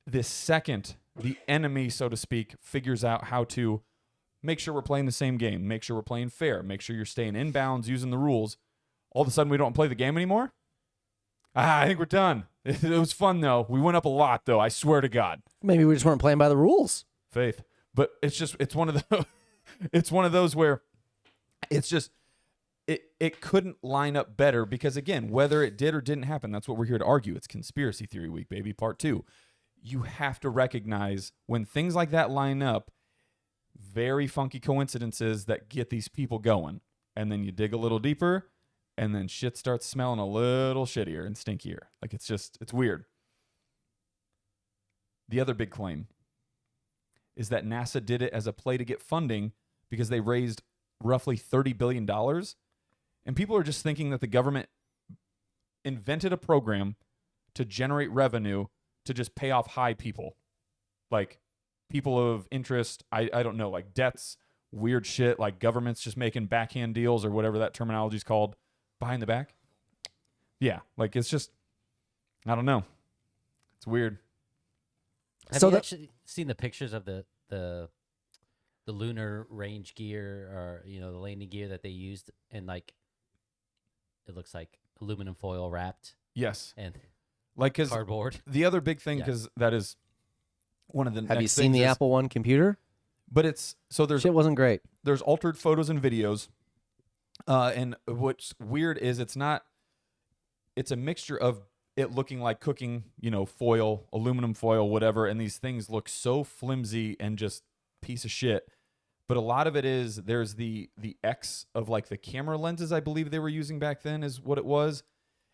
The second the enemy, so to speak, figures out how to make sure we're playing the same game, make sure we're playing fair, make sure you're staying in bounds, using the rules, all of a sudden we don't play the game anymore? I think we're done. It was fun, though. We went up a lot, though. I swear to God. Maybe we just weren't playing by the rules. Faith. But it's one of those it's one of those where it's just it couldn't line up better because again, whether it did or didn't happen, that's what we're here to argue. It's conspiracy theory week, baby, part 2. You have to recognize when things like that line up, very funky coincidences that get these people going. And then you dig a little deeper and then shit starts smelling a little shittier and stinkier. Like it's weird. The other big claim is that NASA did it as a play to get funding because they raised roughly $30 billion. And people are just thinking that the government invented a program to generate revenue to just pay off high people. Like people of interest, I don't know, like debts, weird shit, like governments just making backhand deals or whatever that terminology is called. Behind the back? Yeah, like it's just, I don't know. It's weird. Have you actually seen the pictures of the lunar range gear or the landing gear that they used and like it looks like aluminum foil wrapped Yes. and Like cuz cardboard. the other big thing Yeah. cuz that is one of the Have you next seen things the is- Apple One computer? But it's so Shit wasn't great. there's altered photos and videos. And what's weird is it's a mixture of it looking like cooking, foil, aluminum foil, whatever, and these things look so flimsy and just piece of shit. But a lot of it is there's the X of like the camera lenses I believe they were using back then is what it was.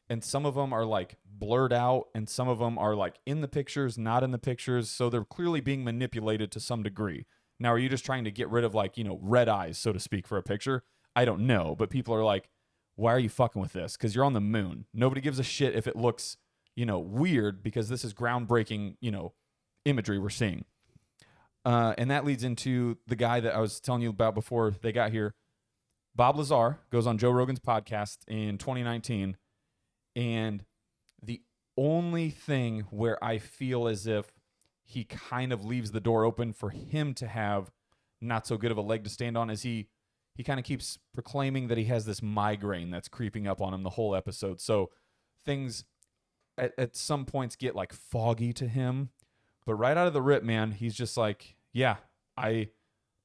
And some of them are like blurred out and some of them are like in the pictures, not in the pictures. So they're clearly being manipulated to some degree. Now, are you just trying to get rid of like, red eyes, so to speak, for a picture? I don't know. But people are like, why are you fucking with this? Because you're on the moon. Nobody gives a shit if it looks, weird because this is groundbreaking, imagery we're seeing. And that leads into the guy that I was telling you about before they got here. Bob Lazar goes on Joe Rogan's podcast in 2019. And the only thing where I feel as if he kind of leaves the door open for him to have not so good of a leg to stand on is he kind of keeps proclaiming that he has this migraine that's creeping up on him the whole episode. So things at some points get like foggy to him. But right out of the rip, man, he's just like, yeah, I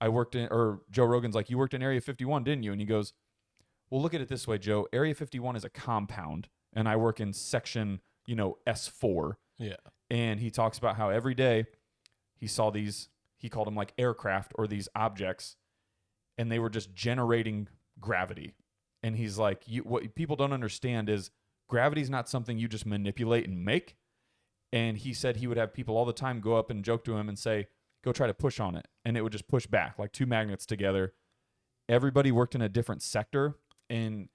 worked in, or Joe Rogan's like, you worked in Area 51, didn't you? And he goes, well, look at it this way, Joe. Area 51 is a compound, and I work in section, S4. Yeah. And he talks about how every day he saw these, he called them like aircraft or these objects, and they were just generating gravity. And he's like, what people don't understand is gravity is not something you just manipulate and make. And he said he would have people all the time go up and joke to him and say, go try to push on it. And it would just push back like two magnets together. Everybody worked in a different sector. And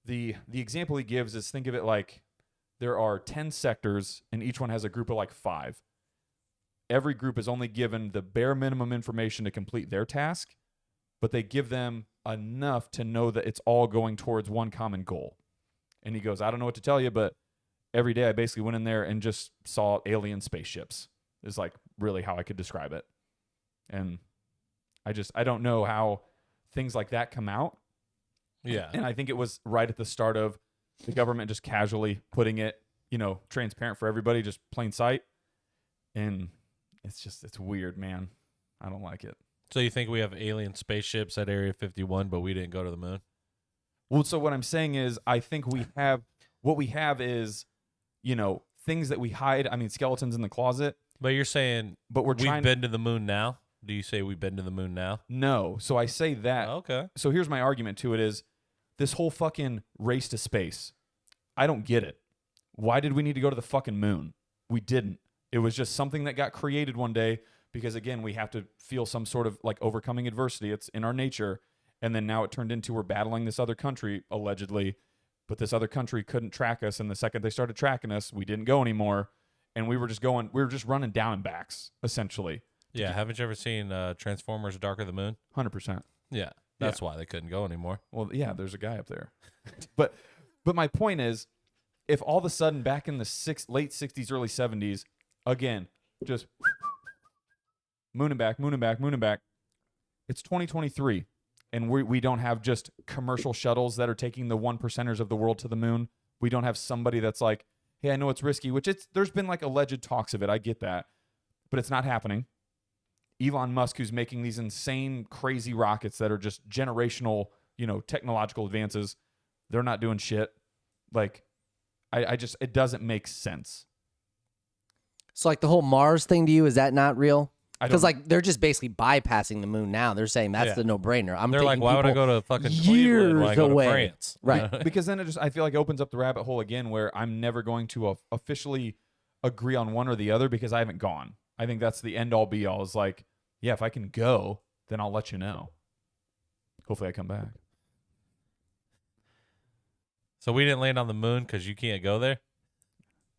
the example he gives is, think of it like there are 10 sectors and each one has a group of like 5. Every group is only given the bare minimum information to complete their task, but they give them enough to know that it's all going towards one common goal. And he goes, I don't know what to tell you, but every day I basically went in there and just saw alien spaceships is like really how I could describe it. And I don't know how things like that come out. Yeah. And I think it was right at the start of the government just casually putting it, transparent for everybody, just plain sight. And it's weird, man. I don't like it. So you think we have alien spaceships at Area 51, but we didn't go to the moon? Well, so what I'm saying is I think what we have is, things that we hide. I mean, skeletons in the closet. But you're saying But we've been to the moon now? Do you say we've been to the moon now? No. So I say that. Okay. So here's my argument to it is this whole fucking race to space. I don't get it. Why did we need to go to the fucking moon? We didn't. It was just something that got created one day because, again, we have to feel some sort of like overcoming adversity. It's in our nature. And then now it turned into we're battling this other country, allegedly. But this other country couldn't track us. And the second they started tracking us, we didn't go anymore. And we were just running down and backs, essentially. Yeah. Haven't you ever seen Transformers Dark of the Moon? 100%. Yeah. That's why they couldn't go anymore. Well, yeah, there's a guy up there. but my point is, if all of a sudden back in the late 60s, early 70s, again, just moon and back, it's 2023. And we don't have just commercial shuttles that are taking the 1%ers of the world to the moon. We don't have somebody that's like, hey, I know it's risky, which there's been like alleged talks of it. I get that. But it's not happening. Elon Musk, who's making these insane, crazy rockets that are just generational, technological advances, they're not doing shit. Like, it doesn't make sense. So like the whole Mars thing to you, is that not real? I Because don't- like they're just basically bypassing the moon now. They're saying that's Yeah. the no-brainer. They're like, why would I go to fucking years Cleveland when I go away. to France? Right. Because then I feel like it opens up the rabbit hole again where I'm never going to officially agree on one or the other because I haven't gone. I think that's the end all be all is like, yeah, if I can go, then I'll let you know. Hopefully I come back. So we didn't land on the moon because you can't go there?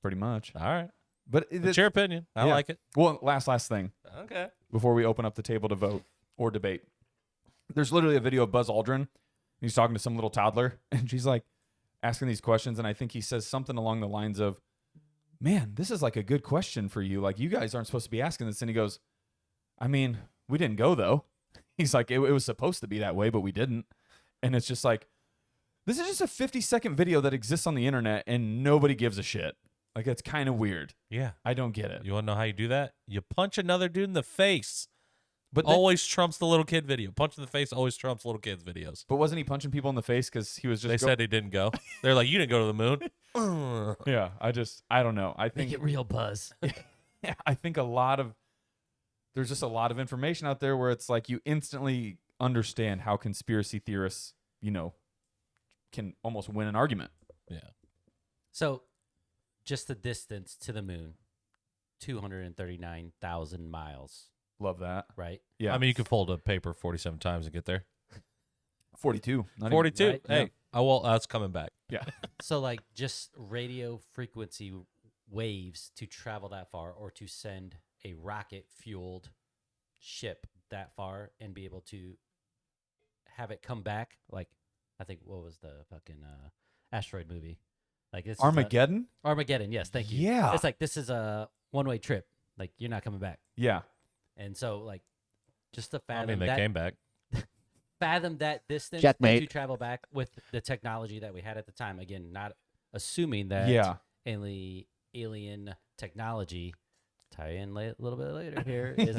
Pretty much. All right. But It's your opinion. I yeah. like it. Well, last thing Okay. before we open up the table to vote or debate. There's literally a video of Buzz Aldrin. He's talking to some little toddler, and she's like asking these questions, and I think he says something along the lines of, man, this is like a good question for you. Like, you guys aren't supposed to be asking this. And he goes, I mean, we didn't go, though. He's like, it was supposed to be that way, but we didn't. And it's just like, this is just a 50-second video that exists on the internet, and nobody gives a shit. Like, it's kind of weird. Yeah. I don't get it. You want to know how you do that? You punch another dude in the face. But then- Always trumps the little kid video. Punch in the face always trumps little kids' videos. But wasn't he punching people in the face because he was just They said he didn't go. They're like, you didn't go to the moon. Yeah, I don't know. I Make think it real, Buzz. I think there's just a lot of information out there where it's like you instantly understand how conspiracy theorists, can almost win an argument. Yeah. So, just the distance to the moon, 239,000 miles, Love that. right? Yeah. I mean, you could fold a paper 47 times and get there. 42. Not even- 42. right? Hey, Yeah. oh, well, that's coming back. Yeah. So, like, just radio frequency waves to travel that far or to send a rocket-fueled ship that far and be able to have it come back. Like, I think, what was the fucking asteroid movie? Like it's Armageddon? Armageddon, yes, thank you. Yeah. It's like, this is a one-way trip. Like, you're not coming back. Yeah. And so, like, just to I fathom mean, they that, came back. fathom that distance Checkmate. to travel back with the technology that we had at the time. Again, not assuming that Yeah. alien technology, tie in a little bit later here, is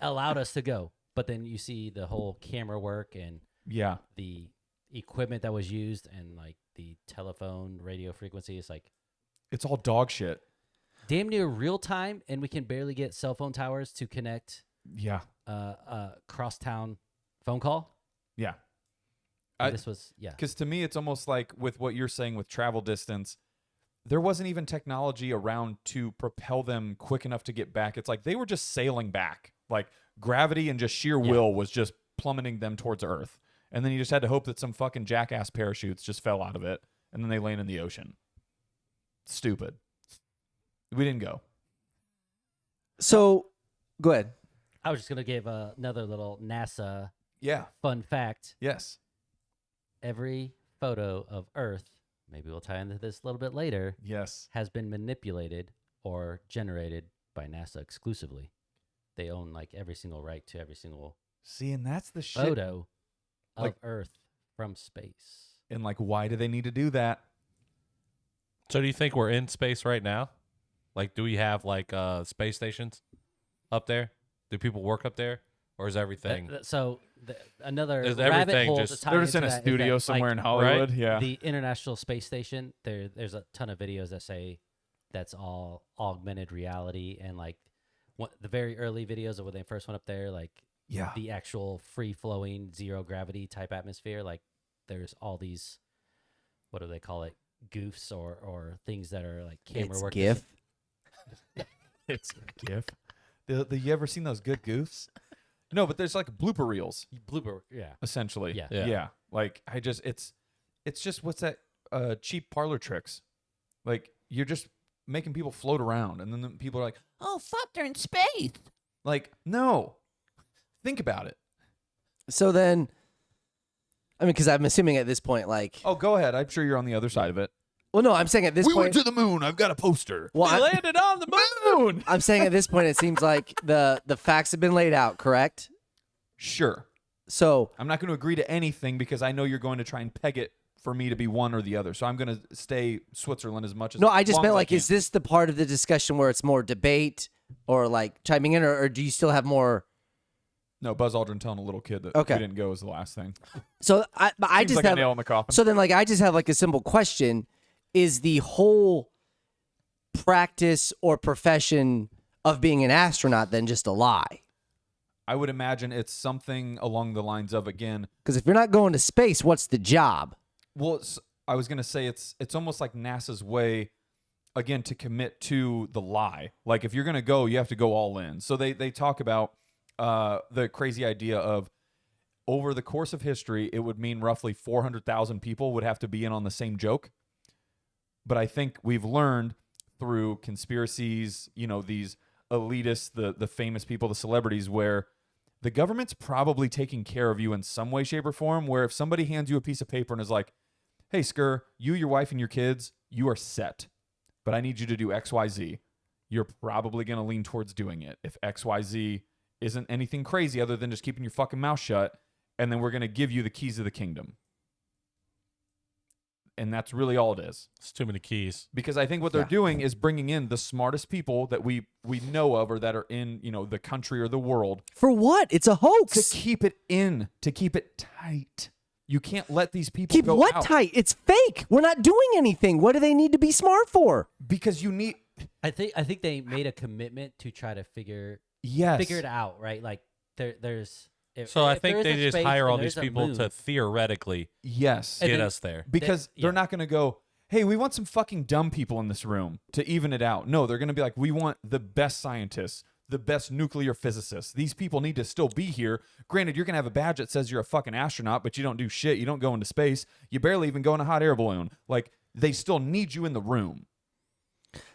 allowed us to go. But then you see the whole camera work and Yeah. the equipment that was used and like the telephone radio frequency. It's like It's all dog shit. damn near real time, and we can barely get cell phone towers to connect Yeah. crosstown phone call. Yeah. And this was Because to me, it's almost like with what you're saying with travel distance, there wasn't even technology around to propel them quick enough to get back. It's like they were just sailing back. Like gravity and just sheer will was just plummeting them towards Earth. And then you just had to hope that some fucking jackass parachutes just fell out of it. And then they land in the ocean. Stupid. We didn't go. So, go ahead. I was just gonna give another little NASA Yeah. fun fact. Yes. Every photo of Earth, maybe we'll tie into this a little bit later, Yes. has been manipulated or generated by NASA exclusively. They own like every single right to every single See, and that's the shit. photo of Like- Earth from space. And like, why do they need to do that? So do you think we're in space right now? Like, do we have like space stations up there? Do people work up there, or is everything? Another Is rabbit everything hole just- to tie They're just in into a that is studio that, somewhere in like, Hollywood. Yeah. the International Space Station. There's a ton of videos that say that's all augmented reality, and like the very early videos of when they first went up there, like Yeah. the actual free flowing zero gravity type atmosphere. Like there's all these, what do they call it? Goofs or things that are like camera It's work. GIF. It's a GIF. You ever seen those good goofs? No, but there's like blooper reels, Blooper, yeah. essentially. Yeah. Yeah. Like it's just what's that? Cheap parlor tricks. Like you're just making people float around, and then the people are like, "Oh fuck, they're in space." Like, no. Think about it. So then, I mean, because I'm assuming at this point, like, Oh, go ahead. I'm sure you're on the other side of it. well, no, I'm saying at this We point, went to the moon. I've got a poster. well, We landed on the moon. I'm saying at this point, it seems like the facts have been laid out, correct? Sure. So, I'm not going to agree to anything because I know you're going to try and peg it for me to be one or the other. So I'm going to stay Switzerland as much as no, I just long meant as I like, can. is this the part of the discussion where it's more debate or like chiming in, or do you still have more? No, Buzz Aldrin telling a little kid that Okay. we didn't go is the last thing. So I Seems just like a have. nail in the coffin. So then, like, I just have like a simple question: is the whole practice or profession of being an astronaut then just a lie? I would imagine it's something along the lines of, again, Because if you're not going to space, what's the job? well, I was going to say it's almost like NASA's way, again, to commit to the lie. Like if you're going to go, you have to go all in. So they talk about the crazy idea of over the course of history, it would mean roughly 400,000 people would have to be in on the same joke. But I think we've learned through conspiracies, these elitists, the famous people, the celebrities, where the government's probably taking care of you in some way, shape, or form, where if somebody hands you a piece of paper and is like, hey, Skur, you, your wife, and your kids, you are set. But I need you to do X, Y, Z. You're probably going to lean towards doing it. If X, Y, Z isn't anything crazy other than just keeping your fucking mouth shut, and then we're going to give you the keys of the kingdom. And that's really all it is. It's too many keys. Because I think what they're doing is bringing in the smartest people that we know of or that are in, the country or the world For what? It's a to hoax. keep it in, to keep it tight. You can't let these people Keep go what out tight? It's fake. We're not doing anything. What do they need to be smart for? because you need I think they made a commitment to try to figure yes. it out, right? Like there's. So I if think there is they a just space hire and all there's these a people moon, to theoretically Yes. And get then- us there. Because yeah. they're not going to go, hey, we want some fucking dumb people in this room to even it out. No, they're going to be like, we want the best scientists, the best nuclear physicists. These people need to still be here. Granted, you're going to have a badge that says you're a fucking astronaut, but you don't do shit. You don't go into space. You barely even go in a hot air balloon. Like, they still need you in the room.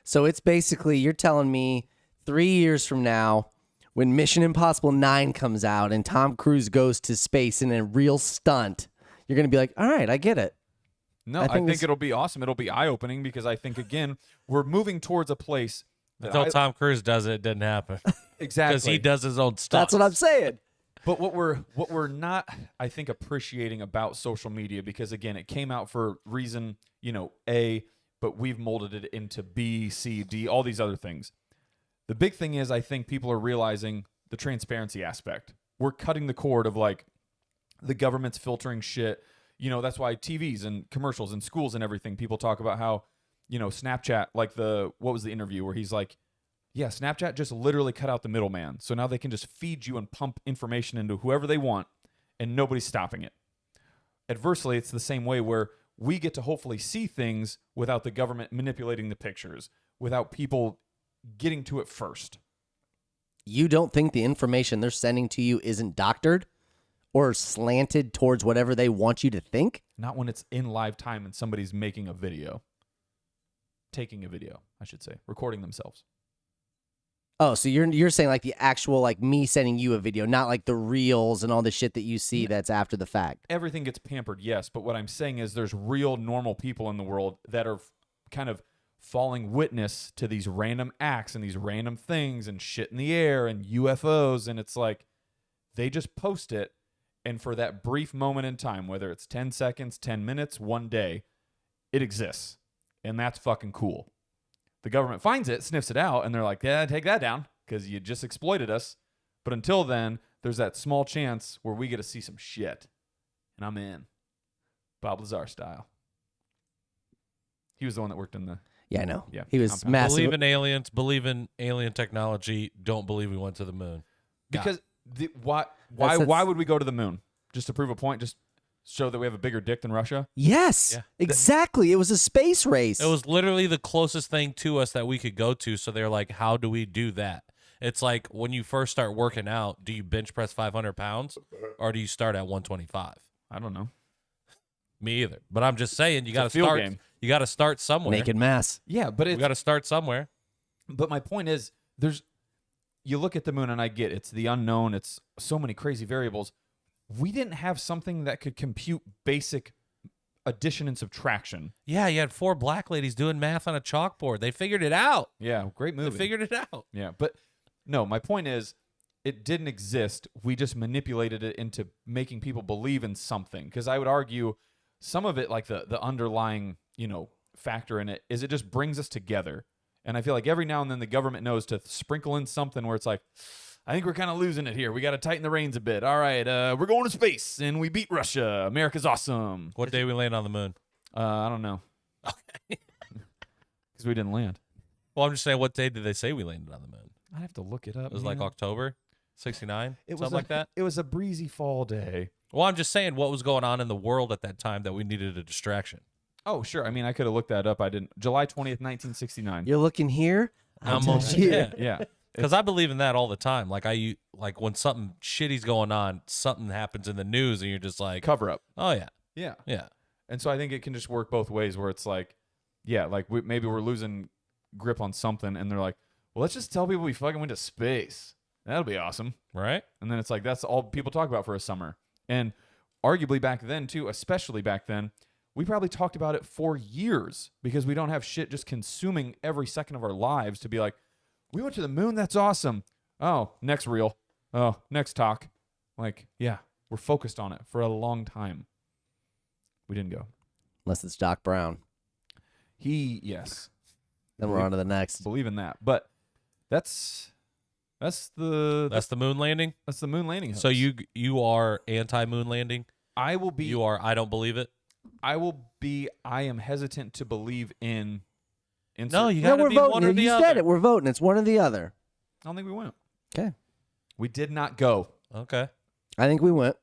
So it's basically, you're telling me 3 years from now, when Mission Impossible 9 comes out and Tom Cruise goes to space in a real stunt, you're going to be like, all right, I get it. No, I I think think this- it'll be awesome. It'll be eye-opening because I think, again, we're moving towards a place that Until Tom Cruise does it, it didn't happen. exactly. Because he does his own stuff. That's what I'm saying. But what we're not, I think, appreciating about social media, because again, it came out for reason, A, but we've molded it into B, C, D, all these other things. The big thing is I think people are realizing the transparency aspect. We're cutting the cord of like the government's filtering shit. You know, that's why TVs and commercials and schools and everything, people talk about how, you know, Snapchat, like what was the interview where he's like, yeah, Snapchat just literally cut out the middleman. So now they can just feed you and pump information into whoever they want and nobody's stopping it. Adversely, it's the same way where we get to hopefully see things without the government manipulating the pictures, without people getting to it first. You don't think the information they're sending to you isn't doctored or slanted towards whatever they want you to think? Not when it's in live time and somebody's making a video. Taking a video, I should say. Recording themselves. Oh, so you're saying like the actual, like me sending you a video, not like the reels and all the shit that you see that's after the fact. Everything gets pampered, yes. But what I'm saying is there's real normal people in the world that are kind of falling witness to these random acts and these random things and shit in the air and UFOs. And it's like they just post it. And for that brief moment in time, whether it's 10 seconds, 10 minutes, 1 day, it exists. And that's fucking cool. The government finds it, sniffs it out, and they're like, yeah, take that down because you just exploited us. But until then, there's that small chance where we get to see some shit. And I'm in. Bob Lazar style. He was the one that worked in the... Yeah, I know. Yeah, He was compound. massive. Believe in aliens, believe in alien technology, don't believe we went to the moon. Because why That's- would we go to the moon? Just to prove a point? Just show that we have a bigger dick than Russia? Yes, Yeah. exactly. It was a space race. It was literally the closest thing to us that we could go to. So they're like, how do we do that? It's like when you first start working out, do you bench press 500 pounds or do you start at 125? I don't know. Me either. But I'm just saying, you got to field start. game. You got to start somewhere. naked mass. Yeah, but We it's... got to start somewhere. But my point is, you look at the moon, and I get it's the unknown. It's so many crazy variables. We didn't have something that could compute basic addition and subtraction. Yeah, you had 4 black ladies doing math on a chalkboard. They figured it out. Yeah, great movie. They figured it out. Yeah, but no, my point is, it didn't exist. We just manipulated it into making people believe in something. Because I would argue some of it, like the underlying, factor in it, is it just brings us together. And I feel like every now and then the government knows to sprinkle in something where it's like, I think we're kind of losing it here. We got to tighten the reins a bit. All right, we're going to space, and we beat Russia. America's awesome. What day we land on the moon? I don't know. Okay. Because we didn't land. Well, I'm just saying, what day did they say we landed on the moon? I'd have to look it up. It was like man. October 69, It something was like that. It was a breezy fall day. Well, I'm just saying what was going on in the world at that time that we needed a distraction. Oh, sure. I mean, I could have looked that up. I didn't. July 20th, 1969. You're looking here. I'm on yeah. Yeah. Because I believe in that all the time. Like when something shitty's going on, something happens in the news, and you're just like, Cover up. oh yeah, Yeah. yeah. And so I think it can just work both ways where it's like, yeah, like maybe we're losing grip on something, and they're like, well, let's just tell people we fucking went to space. That'll be awesome. Right? And then it's like, that's all people talk about for a summer. And arguably back then, too, especially back then, we probably talked about it for years because we don't have shit just consuming every second of our lives to be like, we went to the moon. That's awesome. Oh, next reel. Oh, next talk. Like, yeah, we're focused on it for a long time. We didn't go. Unless it's Doc Brown. Yes, Then we're on to the next. believe in that. But that's the Moon landing. that's the moon landing. So hoax. you are anti-moon landing. I will be. You are. I don't believe it. I will be. I am hesitant to believe in. No, you Yeah, got to we're be one or voting. the You other. said it. We're voting. It's one or the other. I don't think we went. Okay. We did not go. Okay. I think we went.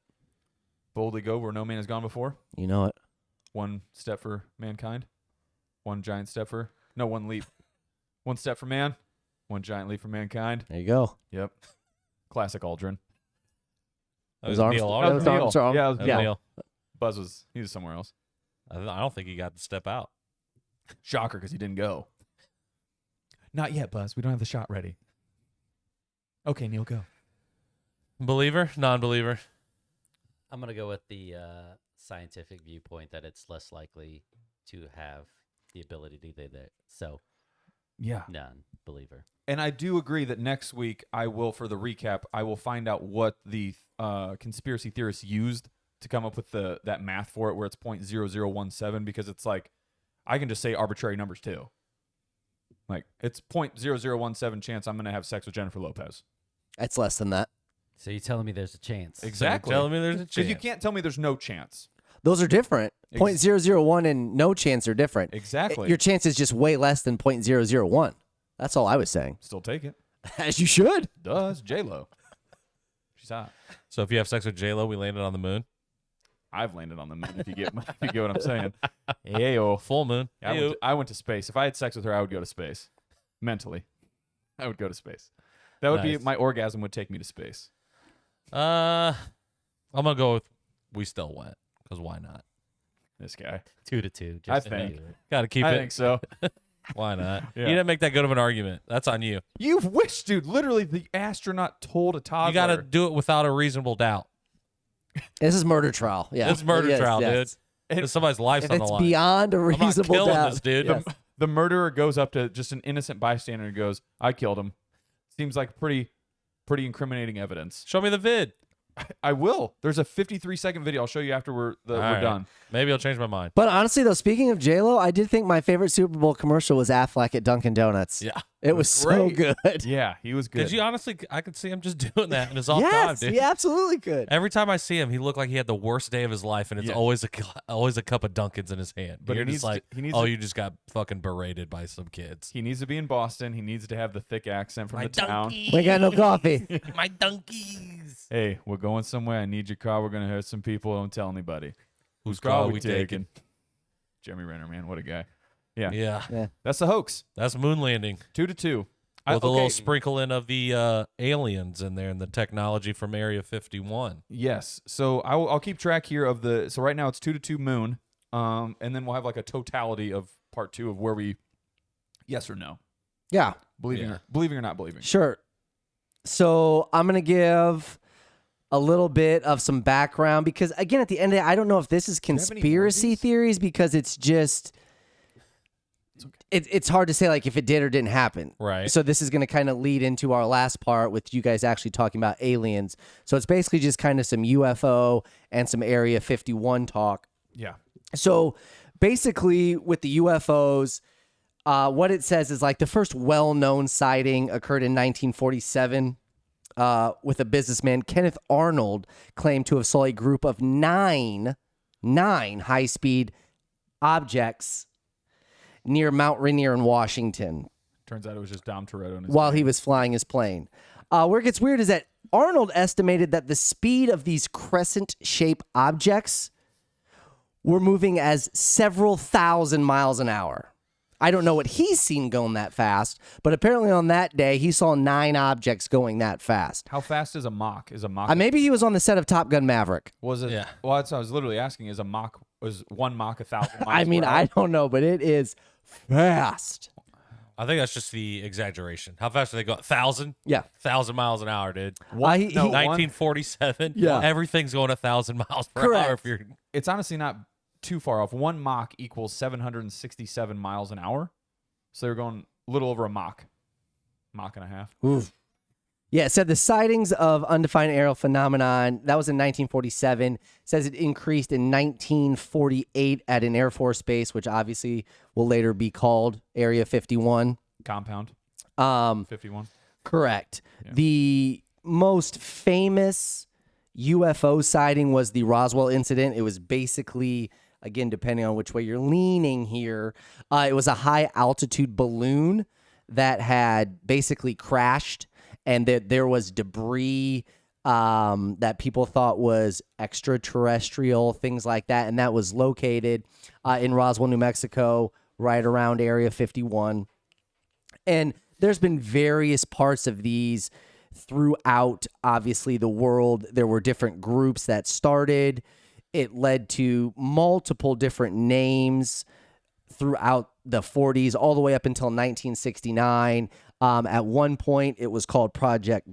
Boldly go where no man has gone before. You know it. One step for mankind. One giant step for one leap. One step for man. One giant leap for mankind. There you go. Yep. Classic Aldrin. That was Arms- Neil that Armstrong. was Armstrong. Yeah, it was That was Neil. Neil. Buzz he was somewhere else. I don't think he got to step out. Shocker because he didn't go. Not yet, Buzz. We don't have the shot ready. Okay, Neil, go. Believer, non-believer. I'm gonna go with the scientific viewpoint that it's less likely to have the ability to do that. So, Yeah. non-believer. And I do agree that next week I will, for the recap, I will find out what the conspiracy theorists used to come up with that math for it, where it's 0.0017, because it's like, I can just say arbitrary numbers too. Like it's 0.0017 chance I'm going to have sex with Jennifer Lopez. It's less than that. So you're telling me there's a chance? Exactly. Telling me there's a chance. Because you can't tell me there's no chance. Those are different. Ex- 0.001 and no chance are different. Exactly. Your chance is just way less than 0.001. That's all I was saying. Still take it. As you should. Does J-Lo. She's hot. So if you have sex with J-Lo, we landed on the moon. I've landed on the moon. If you get what I'm saying. Ayo. Full moon. I went to space. If I had sex with her, I would go to space. Mentally, I would go to space. That would be Nice. my orgasm. Would take me to space. I'm gonna go with we still went because why not? This guy. 2-2. I Just think. do it. Got to keep I it. think so. Why not? Yeah. You didn't make that good of an argument. That's on you. You wish, dude. Literally, the astronaut told a toddler. You got to do it without a reasonable doubt. This is murder trial. Yeah. It's murder Yes, trial, yes. dude. There's somebody's life's If on the it's line. beyond a I'm not reasonable killing doubt. this dude. Yes. The murderer goes up to just an innocent bystander and goes, "I killed him." Seems like pretty incriminating evidence. Show me the vid. I will. There's a 53-second video. I'll show you after we're All right. done. Maybe I'll change my mind. But honestly, though, speaking of J-Lo, I did think my favorite Super Bowl commercial was Affleck at Dunkin' Donuts. Yeah. It was so great. good. Yeah, he was good. Because you honestly, I could see him just doing that in his off time, Yes, dude. he absolutely could. Every time I see him, he looked like he had the worst day of his life, and it's Yeah. always a cup of Dunkins in his hand. But But he you're needs just like, to- he needs oh, to- you just got fucking berated by some kids. He needs to be in Boston. He needs to have the thick accent from the town. donkeys, We ain't got no coffee. my donkeys. Hey, we're going somewhere. I need your car. We're gonna hurt some people. Don't tell anybody. Whose car car we we taking? taking? Jeremy Renner, man, what a guy. Yeah, Yeah, that's the hoax. that's moon landing 2-2. with a little sprinkle in of the aliens in there and the technology from Area 51. Yes. So I'll keep track here of the. So right now it's 2-2 moon. And then we'll have like a totality of part 2 of where we, yes or no, Yeah, believing or not believing. sure. So I'm going to give a little bit of some background because, again, at the end of the day, I don't know if this is you have any conspiracy movies? theories because it's just, it's hard to say like if it did or didn't happen. Right. So this is going to kind of lead into our last part with you guys actually talking about aliens. So it's basically just kind of some UFO and some Area 51 talk. Yeah. So basically, with the UFOs, what it says is like the first well-known sighting occurred in 1947 with a businessman. Kenneth Arnold claimed to have saw a group of nine high-speed objects near Mount Rainier in Washington Turns out it was just Dom Toretto. And his while he was flying his plane. Where it gets weird is that Arnold estimated that the speed of these crescent-shaped objects were moving as several thousand miles an hour. I don't know what he's seen going that fast, but apparently on that day, he saw 9 objects going that fast. How fast is a Mach? Is a Mach? Maybe he was on the set of Top Gun Maverick. was it? Yeah. Well, that's what I was literally asking. Is one Mach 1,000 miles? I mean, per hour? I don't know, but it is fast. I think that's just the exaggeration. How fast do they go? 1,000? Yeah. 1,000 miles an hour, dude. He- 1947. Yeah. Everything's going 1,000 miles per Correct. hour. If you're It's honestly not too far off. One Mach equals 767 miles an hour. So they're going a little over a Mach and a half. Oof. Yeah, it said the sightings of undefined aerial phenomenon, that was in 1947. It says it increased in 1948 at an Air Force base, which obviously will later be called Area 51. Compound 51. Correct. The most famous UFO sighting was the Roswell incident. It was basically, again, depending on which way you're leaning here, it was a high altitude balloon that had basically crashed, and there was debris that people thought was extraterrestrial, things like that, and that was located in Roswell, New Mexico, right around Area 51. And there's been various parts of these throughout, obviously, the world. There were different groups that started. It led to multiple different names throughout the 40s, all the way up until 1969. At one point, it was called Project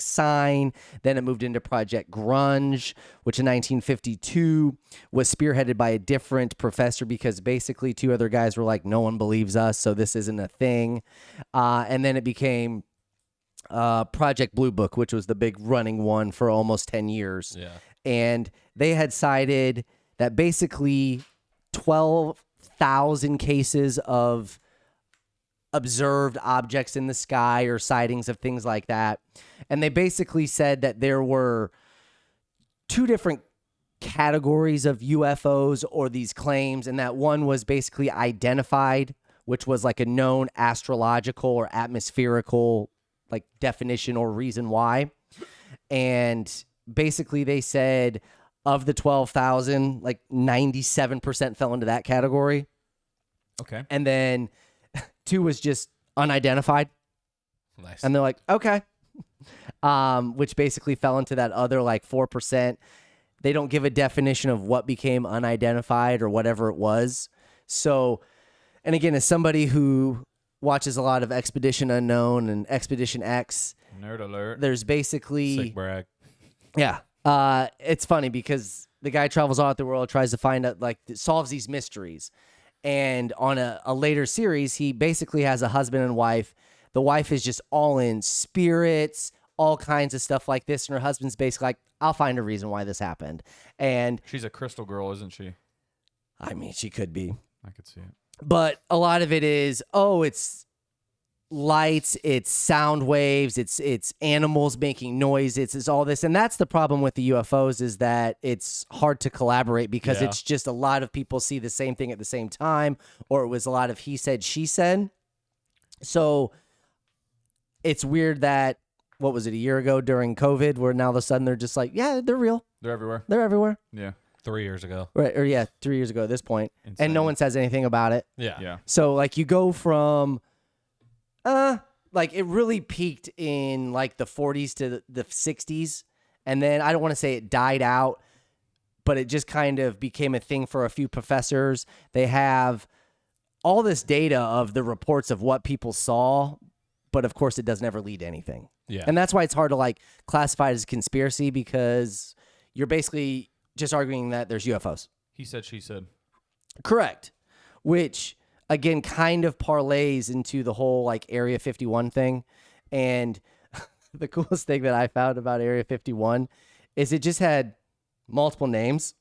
Sign. Then it moved into Project Grunge, which in 1952 was spearheaded by a different professor because basically 2 other guys were like, no one believes us, so this isn't a thing. And then it became Project Blue Book, which was the big running one for almost 10 years. Yeah. And they had cited that basically 1,000 cases of observed objects in the sky or sightings of things like that. And they basically said that there were 2 different categories of UFOs or these claims, and that one was basically identified, which was like a known astrological or atmospherical like definition or reason why. And basically they said of the 12,000, like 97% fell into that category. Okay. And then 2 was just unidentified. Nice. And they're like, okay. Which basically fell into that other like 4%. They don't give a definition of what became unidentified or whatever it was. So, and again, as somebody who watches a lot of Expedition Unknown and Expedition X, Nerd alert. there's basically, Sick brag. yeah. It's funny because the guy travels all out the world, tries to find out, like, solves these mysteries. And on a later series, he basically has a husband and wife. The wife is just all in spirits, all kinds of stuff like this. And her husband's basically like, I'll find a reason why this happened. And She's a crystal girl, isn't she? I mean, she could be. I could see it. But a lot of it is, it's lights, it's sound waves, it's animals making noise, it's all this. And that's the problem with the UFOs, is that it's hard to collaborate because Yeah. it's just a lot of people see the same thing at the same time, or it was a lot of he said, she said. So it's weird that, what was it, a year ago during COVID, where now all of a sudden they're just like, yeah, they're real. They're everywhere. They're everywhere. Yeah. 3 years ago. Right. Or yeah, 3 years ago at this point. Insane. And no one says anything about it. Yeah. Yeah. So like you go from, like it really peaked in like the 40s to the 60s. And then I don't want to say it died out, but it just kind of became a thing for a few professors. They have all this data of the reports of what people saw, but of course it doesn't ever lead to anything. Yeah. And that's why it's hard to like classify it as a conspiracy, because you're basically just arguing that there's UFOs. He said, she said. Correct. Which again kind of parlays into the whole like Area 51 thing. And the coolest thing that I found about Area 51 is it just had multiple names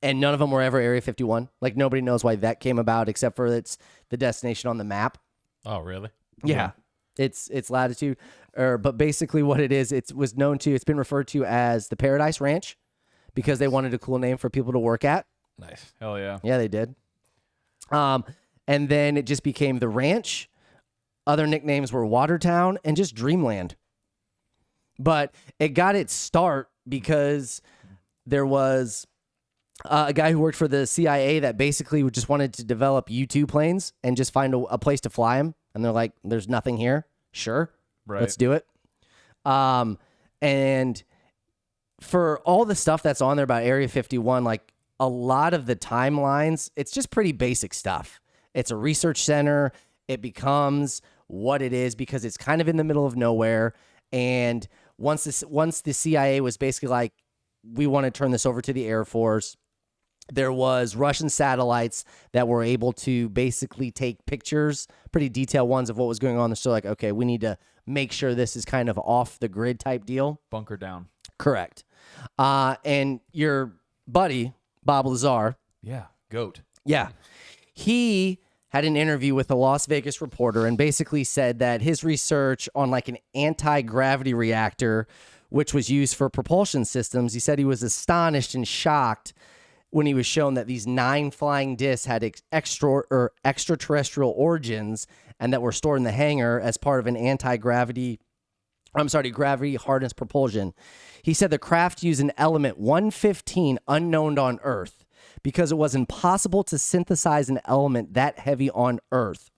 and none of them were ever Area 51. Like nobody knows why that came about except for it's the destination on the map. Oh, really? Yeah. It's latitude, but basically what it is, it's been referred to as the Paradise Ranch because they wanted a cool name for people to work at. Nice. Hell yeah. Yeah, they did. And then it just became the ranch. Other nicknames were Watertown and just Dreamland. But it got its start because there was a guy who worked for the CIA that basically just wanted to develop U-2 planes and just find a place to fly them. And they're like, there's nothing here. Sure. Right. Let's do it. And for all the stuff that's on there about Area 51, like a lot of the timelines, it's just pretty basic stuff. It's a research center. It becomes what it is because it's kind of in the middle of nowhere. And once the CIA was basically like, we want to turn this over to the Air Force, there was Russian satellites that were able to basically take pictures, pretty detailed ones of what was going on. So like, okay, we need to make sure this is kind of off the grid type deal. Bunker down. Correct. And your buddy, Bob Lazar. Yeah. Goat. Yeah. He had an interview with a Las Vegas reporter and basically said that his research on like an anti-gravity reactor, which was used for propulsion systems, he said he was astonished and shocked when he was shown that these 9 flying discs had extraterrestrial origins and that were stored in the hangar as part of an gravity harness propulsion. He said the craft used an element 115 unknown on Earth because it was impossible to synthesize an element that heavy on Earth.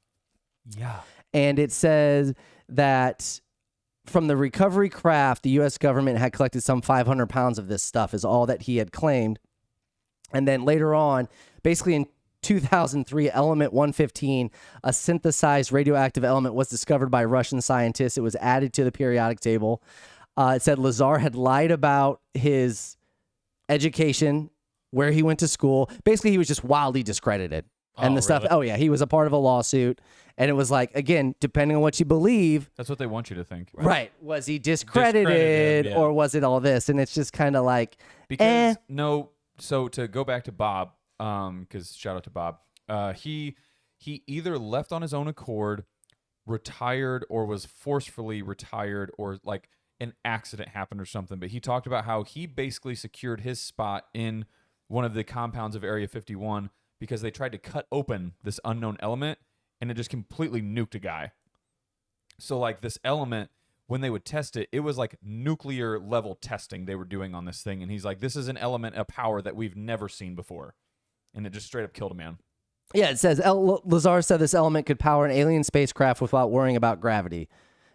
Yeah. And it says that from the recovery craft, the U.S. government had collected some 500 pounds of this stuff is all that he had claimed. And then later on, basically in 2003, element 115, a synthesized radioactive element, was discovered by Russian scientists. It was added to the periodic table. It said Lazar had lied about his education, where he went to school. Basically, he was just wildly discredited. And Oh, the stuff, really? oh yeah, he was a part of a lawsuit. And it was like, again, depending on what you believe, That's what they want you to think. right? Was he discredited, Discredited, yeah. or was it all this? And it's just kind of like, Because no, so to go back to Bob, because shout out to Bob. He either left on his own accord, retired, or was forcefully retired, or like an accident happened or something. But he talked about how he basically secured his spot in one of the compounds of Area 51 because they tried to cut open this unknown element and it just completely nuked a guy. So like this element, when they would test it, it was like nuclear level testing they were doing on this thing. And he's like, this is an element of power that we've never seen before. And it just straight up killed a man. Yeah, it says Lazar said this element could power an alien spacecraft without worrying about gravity.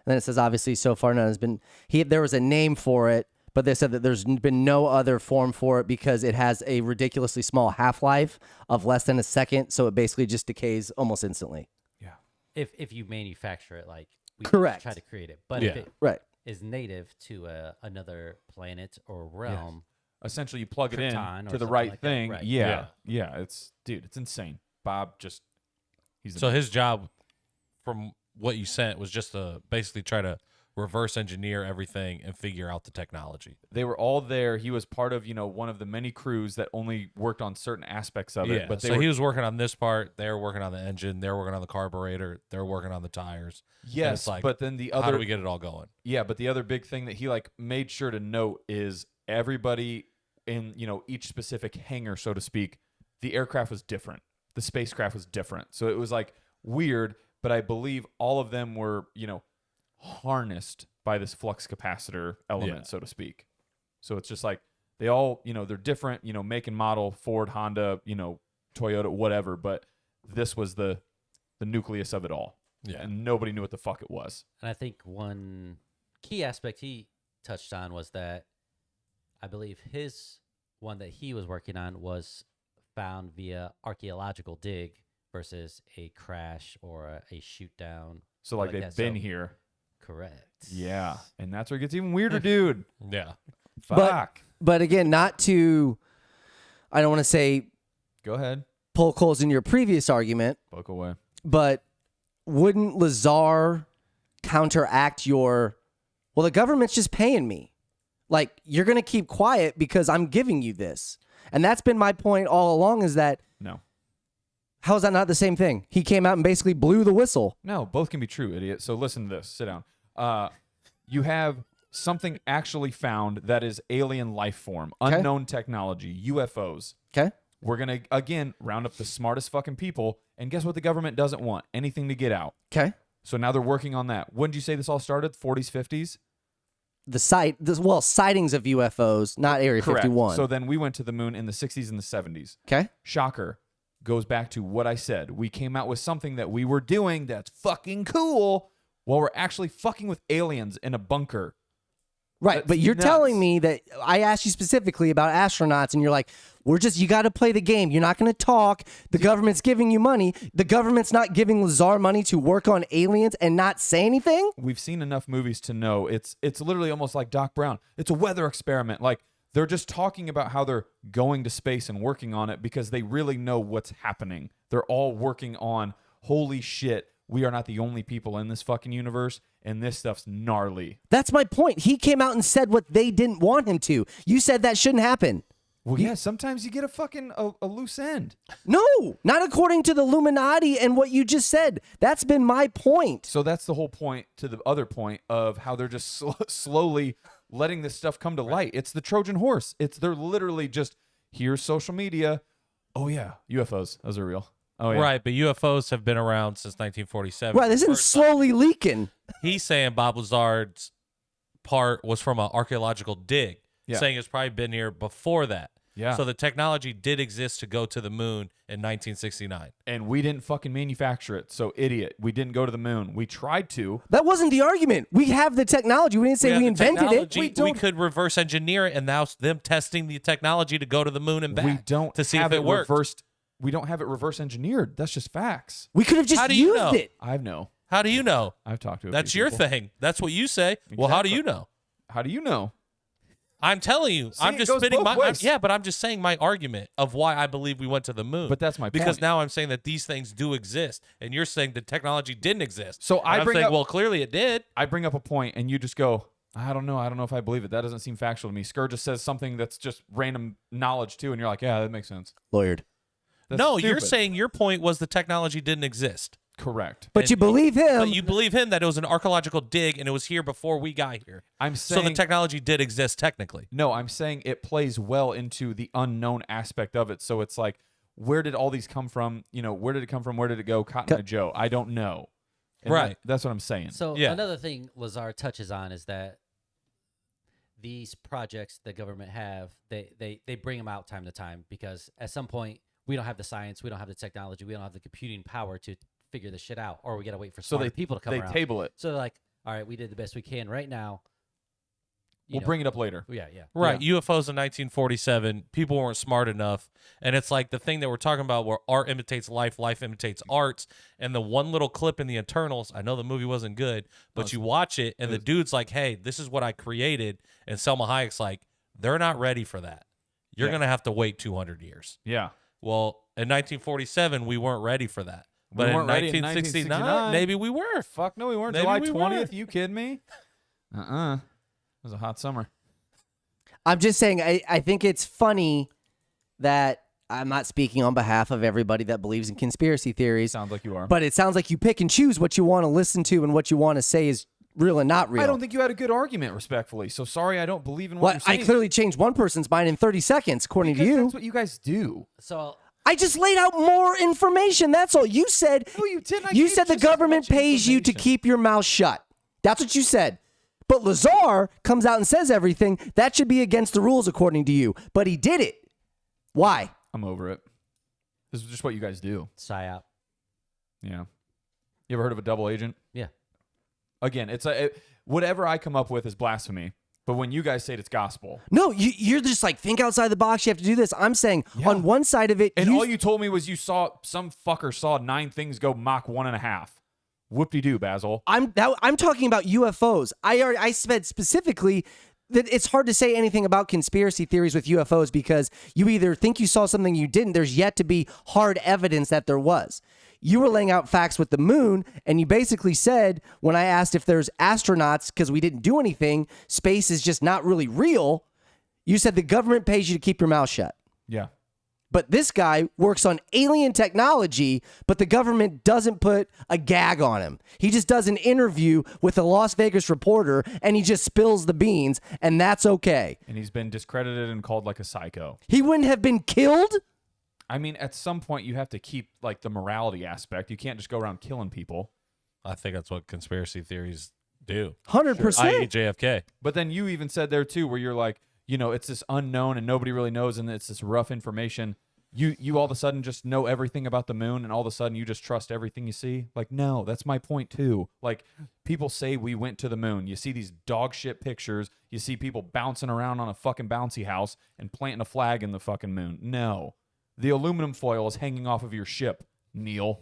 And then it says, obviously, so far none has been. There was a name for it, but they said that there's been no other form for it because it has a ridiculously small half-life of less than a second, so it basically just decays almost instantly. Yeah. If you manufacture it, like we Correct. try to create it, but Yeah. if it Right. is native to another planet or realm, Essentially, you plug it in Krypton or to the something right like that, thing. right. Yeah. It's insane. Bob just, he's So his job, from what you sent, was just to basically try to reverse engineer everything and figure out the technology. They were all there. He was part of, one of the many crews that only worked on certain aspects of it. Yeah, But so he was working on this part. They were working on the engine. They were working on the carburetor. They were working on the tires. And yes, it's like, but then the how do other we get it all going? yeah, but the other big thing that he like made sure to note is everybody in, each specific hangar, so to speak, the aircraft was different. The spacecraft was different. So it was like weird, but I believe all of them were, harnessed by this flux capacitor element, Yeah. so to speak. So it's just like they all, they're different, make and model, Ford, Honda, Toyota, whatever, but this was the nucleus of it all. Yeah. And nobody knew what the fuck it was. and I think one key aspect he touched on was that I believe his one that he was working on was found via archaeological dig versus a crash or a shoot down. So like they've that. been So- here. Correct. Yeah. And that's where it gets even weirder, dude. Yeah. Fuck. But again, not to, I don't want to say Go ahead. poke holes in your previous argument, Poke away. but wouldn't Lazar counteract your, well, the government's just paying me. Like, you're going to keep quiet because I'm giving you this. And that's been my point all along, is that, No. how is that not the same thing? He came out and basically blew the whistle. No, both can be true, idiot. So listen to this. Sit down. You have something actually found that is alien life form, unknown technology, UFOs. Okay? We're going to, again, round up the smartest fucking people. And guess what the government doesn't want? Anything to get out. Okay. So now they're working on that. When did you say this all started? 40s, 50s? Sightings of UFOs, not Area Correct. 51. So then we went to the moon in the 60s and the 70s. Okay? Shocker. Goes back to what I said. We came out with something that we were doing that's fucking cool while we're actually fucking with aliens in a bunker. Right, That's but you're nuts. telling me that I asked you specifically about astronauts, and you're like, you got to play the game. You're not going to talk. The government's giving you money. The government's not giving Lazar money to work on aliens and not say anything? We've seen enough movies to know it's literally almost like Doc Brown. It's a weather experiment. Like they're just talking about how they're going to space and working on it because they really know what's happening. They're all working on, holy shit, we are not the only people in this fucking universe, and this stuff's gnarly. That's my point. He came out and said what they didn't want him to. You said that shouldn't happen. Well, yeah, sometimes you get a fucking a loose end. No, not according to the Illuminati and what you just said. That's been my point. So that's the whole point to the other point of how they're just slowly letting this stuff come to light. It's the Trojan horse. They're literally just, here's social media. Oh, yeah, UFOs. Those are real. Oh, yeah. Right, but UFOs have been around since 1947. Right, this isn't First time. slowly leaking. He's saying Bob Lazard's part was from an archaeological dig, Yeah. saying it's probably been here before that. Yeah. So the technology did exist to go to the moon in 1969. And we didn't fucking manufacture it. So, idiot. We didn't go to the moon. We tried to. That wasn't the argument. We have the technology. We didn't say have we the invented it. technology. We could reverse engineer it, and now it's them testing the technology to go to the moon and back. We don't to see have if it worked. reversed. We don't have it reverse engineered. That's just facts. We could have just How do you used know? it. I know. How do you know? I've talked to a That's few your people. thing. That's what you say. Well, how do you know? How do you know? I'm telling you. See, I'm it just goes spitting both my ways. yeah, but I'm just saying my argument of why I believe we went to the moon. But that's my because point. now I'm saying that these things do exist, and you're saying the technology didn't exist. So And I I'm bring saying, up- well, clearly it did. I bring up a point and you just go, I don't know. I don't know if I believe it. That doesn't seem factual to me. Scourge just says something that's just random knowledge too. And you're like, yeah, that makes sense. Lawyered. That's No, you're stupid. saying your point was the technology didn't exist. Correct. But you believe him. But you believe him that it was an archaeological dig and it was here before we got here. I'm So saying the technology did exist technically. no. I'm saying it plays well into the unknown aspect of it. So it's like, where did all these come from? You know, where did it come from? Where did it go? Cotton Eye Joe. I don't know. And Right. that's what I'm saying. So Yeah. another thing Lazar touches on is that these projects the government have, they bring them out time to time because at some point we don't have the science, we don't have the technology, we don't have the computing power to figure this shit out, or we got to wait for So smart people to come they around. table it. So they're like, all right, we did the best we can right now. We'll bring it up later. Yeah. Right. UFOs in 1947, people weren't smart enough. And it's like the thing that we're talking about where art imitates life, life imitates arts. And the one little clip in the Eternals, I know the movie wasn't good, but you watch it and the dude's like, hey, this is what I created. And Selma Hayek's like, they're not ready for that. You're Yeah. going to have to wait 200 years. Yeah. Well, in 1947, we weren't ready for that. We But in weren't ready in 1969, 1969. maybe we were. Fuck no, we weren't. Maybe July we 20th. were. You kidding me? It was a hot summer. I'm just saying, I think it's funny that I'm not speaking on behalf of everybody that believes in conspiracy theories, Sounds like you are. but it sounds like you pick and choose what you want to listen to and what you want to say is real and not real. I don't think you had a good argument, respectfully. So sorry, I don't believe in what Well, you're I saying. clearly changed one person's mind in 30 seconds, according Because to you. that's what you guys do. So I just laid out more information. That's all. You said No, you didn't. I you gave said the just as government much pays you to information. keep your mouth shut. That's what you said. But Lazar comes out and says everything. That should be against the rules, according to you. But he did it. Why? I'm over it. This is just what you guys do. psyop. Yeah. You ever heard of a double agent? Yeah. Again, whatever I come up with is blasphemy. But when you guys say it's gospel, No, you're just like, think outside the box. You have to do this. I'm saying Yeah. on one side of it, and all you told me was you saw some fucker saw 9 things go Mach 1.5. Whoop-de-doo, Basil. I'm talking about UFOs. I said specifically that it's hard to say anything about conspiracy theories with UFOs because you either think you saw something you didn't. There's yet to be hard evidence that there was. You were laying out facts with the moon, and you basically said when I asked if there's astronauts because we didn't do anything, space is just not really real. You said the government pays you to keep your mouth shut. Yeah. But this guy works on alien technology, but the government doesn't put a gag on him. He just does an interview with a Las Vegas reporter and he just spills the beans, and that's okay. And he's been discredited and called like a psycho. He wouldn't have been killed? I mean, at some point you have to keep like the morality aspect. You can't just go around killing people. I think that's what conspiracy theories do. 100%. I.e. JFK. But then you even said there too, where you're like, you know, it's this unknown and nobody really knows, and it's this rough information. You all of a sudden just know everything about the moon, and all of a sudden you just trust everything you see. Like, no, that's my point too. Like, people say we went to the moon. You see these dog shit pictures. You see people bouncing around on a fucking bouncy house and planting a flag in the fucking moon. No, the aluminum foil is hanging off of your ship, Neil.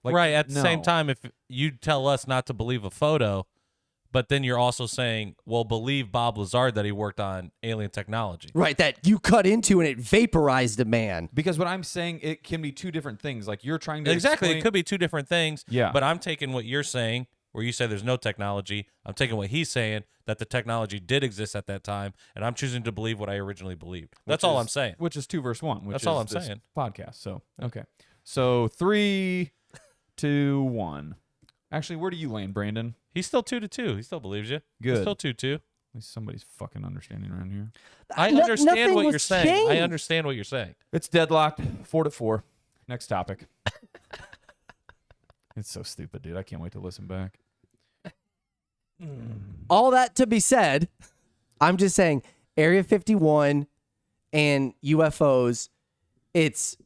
Like, Right. At the no. same time, if you tell us not to believe a photo, but then you're also saying, well, believe Bob Lazar that he worked on alien technology. Right, that you cut into and it vaporized a man. Because what I'm saying, it can be two different things. Like, you're trying to Exactly. explain- It could be two different things. Yeah. But I'm taking what you're saying, where you say there's no technology. I'm taking what he's saying, that the technology did exist at that time, and I'm choosing to believe what I originally believed. That's all I'm saying. Which is 2 verse 1. Which That's is all I'm this saying. Podcast. So okay. So 3, 2, 1. Actually, where do you land, Brandon? He's still 2-2. He still believes you. Good. He's still 2-2. At least somebody's fucking understanding around here. I No- understand nothing what was you're saying. I changed. understand what you're saying. It's deadlocked. 4-4. Next topic. It's so stupid, dude. I can't wait to listen back. All that to be said, I'm just saying Area 51 and UFOs, it's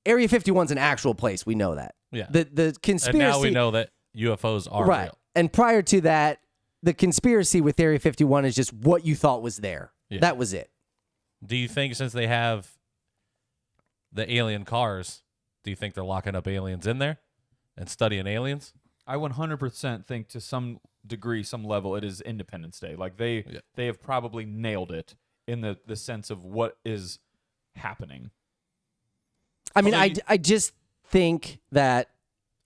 Area 51's an actual place. We know that. Yeah. The And conspiracy now we know that UFOs are right. real. And prior to that, the conspiracy with Area 51 is just what you thought was there. Yeah. That was it. Do you think since they have the alien cars, do you think they're locking up aliens in there and studying aliens? I 100% think to some degree, some level, it is Independence Day. Like they have probably nailed it in the sense of what is happening. I mean, Although I just think that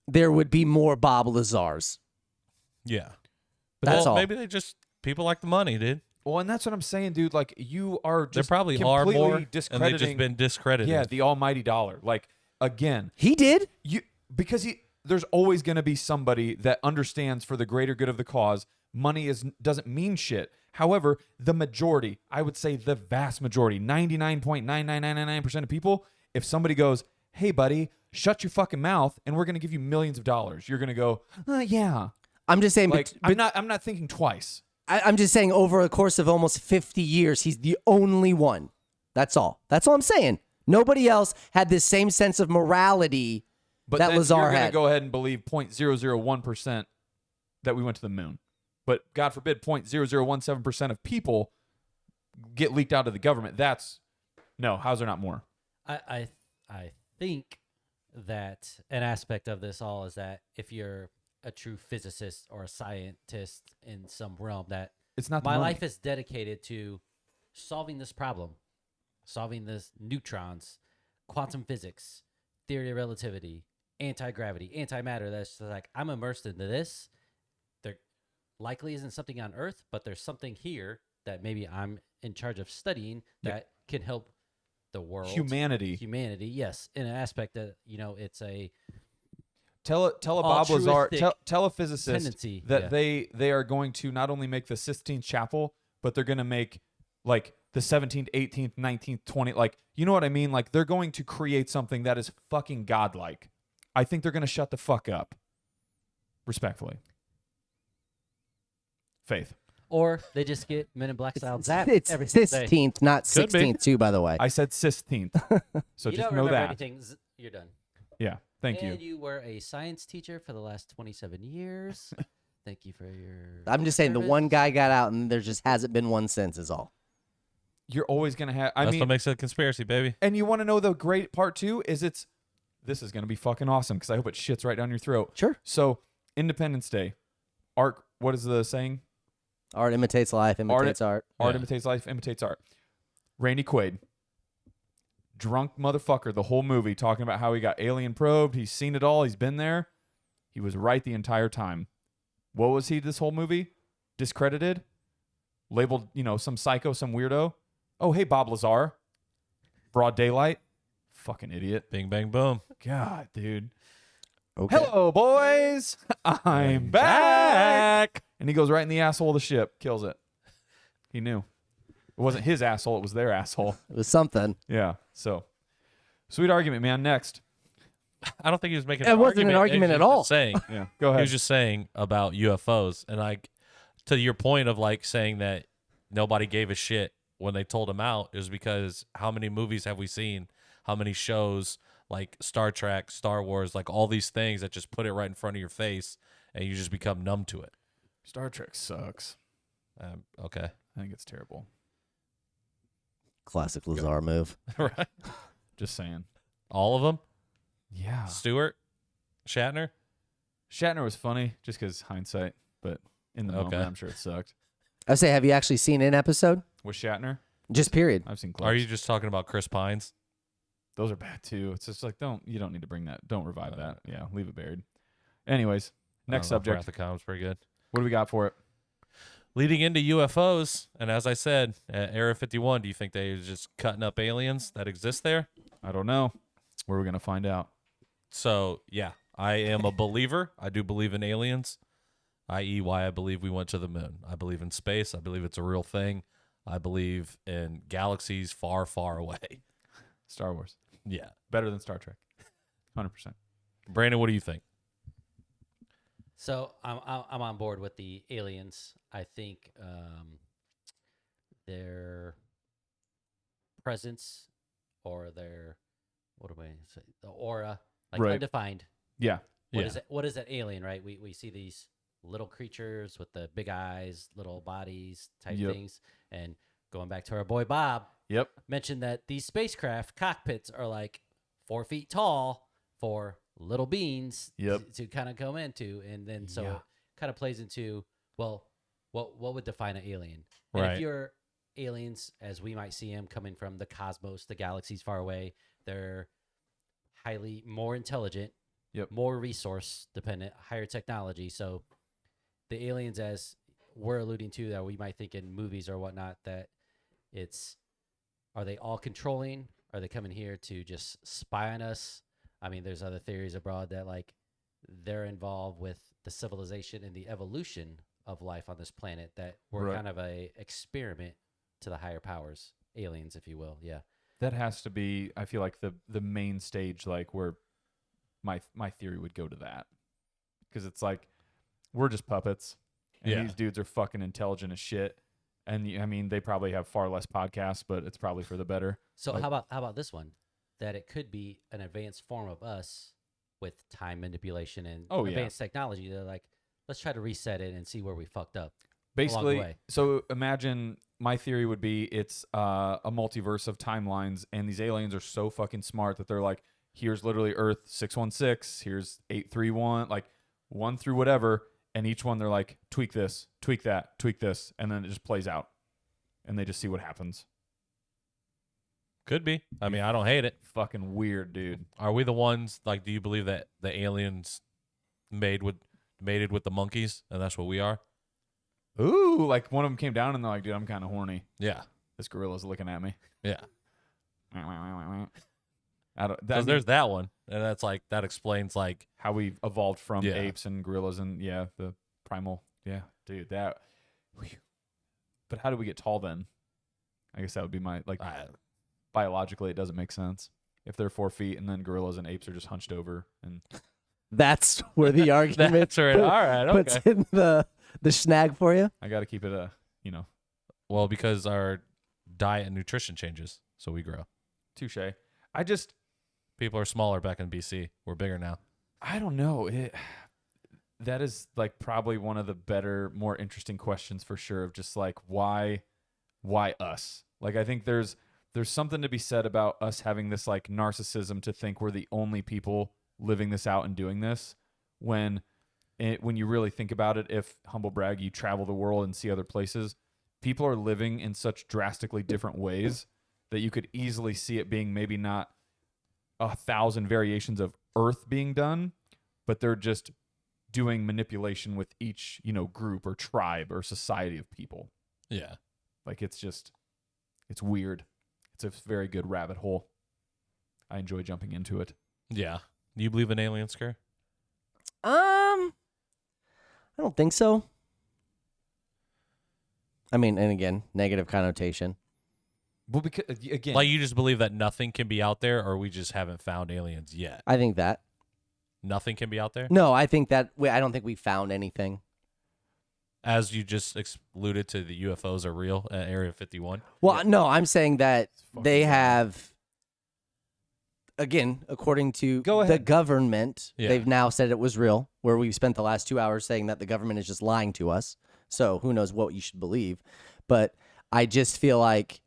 there would be more Bob Lazars. Yeah. That's well, all. maybe they just people like the money, dude. Well, and that's what I'm saying, dude. Like, you are There just probably are completely more, and they've discrediting. just been discredited. Yeah, the almighty dollar. Like, again, He did. because there's always going to be somebody that understands for the greater good of the cause. Money doesn't mean shit. However, the majority, I would say the vast majority, 99.99999% of people, if somebody goes, "Hey, buddy, shut your fucking mouth, and we're going to give you millions of dollars," you're going to go, "Yeah." I'm just saying. Like, but I'm not thinking twice. I'm just saying, over a course of almost 50 years, he's the only one. That's all. That's all I'm saying. Nobody else had this same sense of morality But that then Lazar you're going to had. go ahead and believe 0.001% that we went to the moon. But God forbid 0.0017% of people get leaked out of the government. How's there not more? I think that an aspect of this all is that if you're a true physicist or a scientist in some realm, that It's not the my money. life is dedicated to solving this problem, solving this neutrons, quantum physics, theory of relativity, anti-gravity, antimatter. That's just like, I'm immersed into this. There likely isn't something on Earth, but there's something here that maybe I'm in charge of studying that can help the world. Humanity. Yes. In an aspect that, it's a Tell a Bob Lazar, altruistic tell a physicist tendency, that yeah. they are going to not only make the Sistine Chapel, but they're going to make like the 17th, 18th, 19th, 20th. Like, you know what I mean? Like, they're going to create something that is fucking godlike. I think they're going to shut the fuck up. Respectfully. Faith. Or they just get Men in Black style zapped It's every single day. 16th, not Could be. 16th, too, by the way. I said 16th. So You just don't know remember that. anything. You're done. Yeah. Thank you. And you were a science teacher for the last 27 years. Thank you for your. I'm just saying the service. one guy got out and there just hasn't been one since is all. You're always going to have. That's what makes it a conspiracy, baby. And you want to know the great part too is this is going to be fucking awesome because I hope it shits right down your throat. Sure. So Independence Day, art. What is the saying? Art imitates life, imitates art. Art Yeah. imitates life, imitates art. Randy Quaid, drunk motherfucker, the whole movie talking about how he got alien probed. He's seen it all. He's been there. He was right the entire time. What was he this whole movie? Discredited, labeled, some psycho, some weirdo. Oh, hey, Bob Lazar. Broad daylight. Fucking idiot. Bing, bang, boom. God, dude. Okay. Hello, boys. I'm back. And he goes right in the asshole of the ship. Kills it. He knew. It wasn't his asshole. It was their asshole. It was something. Yeah. So, sweet argument, man. Next. I don't think he was making. It wasn't an argument He at was all. just saying. Yeah. Go He ahead. was just saying about UFOs, and like to your point of like saying that nobody gave a shit when they told him out is because how many movies have we seen? How many shows like Star Trek, Star Wars, like all these things that just put it right in front of your face, and you just become numb to it. Star Trek sucks. Okay, I think it's terrible. Classic Lazar move. right. Just saying. All of them. Yeah. Stewart, Shatner. Shatner was funny just because hindsight, but in the moment, Okay. I'm sure it sucked. I would say, have you actually seen an episode? With Shatner, Just period. I've seen clips. Are you just talking about Chris Pines? Those are bad too. It's just like you don't need to bring that. Don't revive that. Yeah, leave it buried. Anyways, next subject. Wrath of Khan's pretty good. What do we got for it? Leading into UFOs, and as I said, at Area 51, do you think they're just cutting up aliens that exist there? I don't know. Where are we gonna find out? So, yeah, I am a believer. I do believe in aliens, i.e., why I believe we went to the moon. I believe in space. I believe it's a real thing. I believe in galaxies far, far away. Star Wars. Yeah. Better than Star Trek. 100%. Brandon, what do you think? So I'm on board with the aliens. I think their presence or their the aura, like Right. undefined. Yeah. Yeah. What is that alien, right? We see these little creatures with the big eyes, little bodies type Yep. things. And going back to our boy Bob, Yep. mentioned that these spacecraft cockpits are like 4 feet tall for little beings Yep. to kind of come into, and then so Yeah. it kind of plays into, well, what would define an alien? And Right. if you're aliens as we might see them coming from the cosmos, the galaxies far away, they're highly more intelligent, Yep. more resource dependent, higher technology. So the aliens, as we're alluding to that we might think in movies or whatnot that are they all controlling? Are they coming here to just spy on us? I mean, there's other theories abroad that like they're involved with the civilization and the evolution of life on this planet, that we're Right. kind of a experiment to the higher powers, aliens, if you will. Yeah. That has to be, I feel like, the main stage, like where my theory would go to that, because it's like we're just puppets, and Yeah. these dudes are fucking intelligent as shit. And I mean, they probably have far less podcasts, but it's probably for the better. So Like- how about this one? That it could be an advanced form of us with time manipulation and Oh, yeah. advanced technology. They're like, let's try to reset it and see where we fucked up. Basically, way. so imagine my theory would be it's a multiverse of timelines, and these aliens are so fucking smart that they're like, here's literally Earth 616, here's 831, like 1 through whatever, and each one they're like, tweak this, tweak that, tweak this, and then it just plays out, and they just see what happens. Could be. I mean, I don't hate it. Fucking weird, dude. Are we the ones, like, do you believe that the aliens mated with the monkeys, and that's what we are? Ooh, like one of them came down and they're like, dude, I'm kind of horny. Yeah. This gorilla's looking at me. Yeah. I don't, Because there's that one, and that's like, that explains, like, how we evolved from Yeah. apes and gorillas and the primal. Yeah, dude, that. Whew. But how do we get tall then? I guess that would be my, like, biologically it doesn't make sense if they're 4 feet and then gorillas and apes are just hunched over, and That's where the argument that's right. All right. Okay. puts in the snag for you. I got to keep it Well, because our diet and nutrition changes, so we grow. touche. People are smaller back in BC. We're bigger now. I don't know. That is like probably one of the better, more interesting questions for sure, of just like why us? Like, I think there's something to be said about us having this like narcissism to think we're the only people living this out and doing this, when you really think about it, if, humble brag, you travel the world and see other places, people are living in such drastically different ways that you could easily see it being maybe not 1,000 variations of Earth being done, but they're just doing manipulation with each, group or tribe or society of people. Yeah. Like, it's weird. It's a very good rabbit hole. I enjoy jumping into it. Yeah. Do you believe in aliens, Scare? I don't think so. I mean, and again, negative connotation. Well, because again, Like, you just believe that nothing can be out there, or we just haven't found aliens yet? I think that. Nothing can be out there? No, I think that. I don't think we found anything. As you just alluded to, the UFOs are real at Area 51. Well, no, I'm saying that fucking they wild. have. Again, according to Go the ahead. government, Yeah. they've now said it was real, where we've spent the last 2 hours saying that the government is just lying to us. So who knows what you should believe. But I just feel like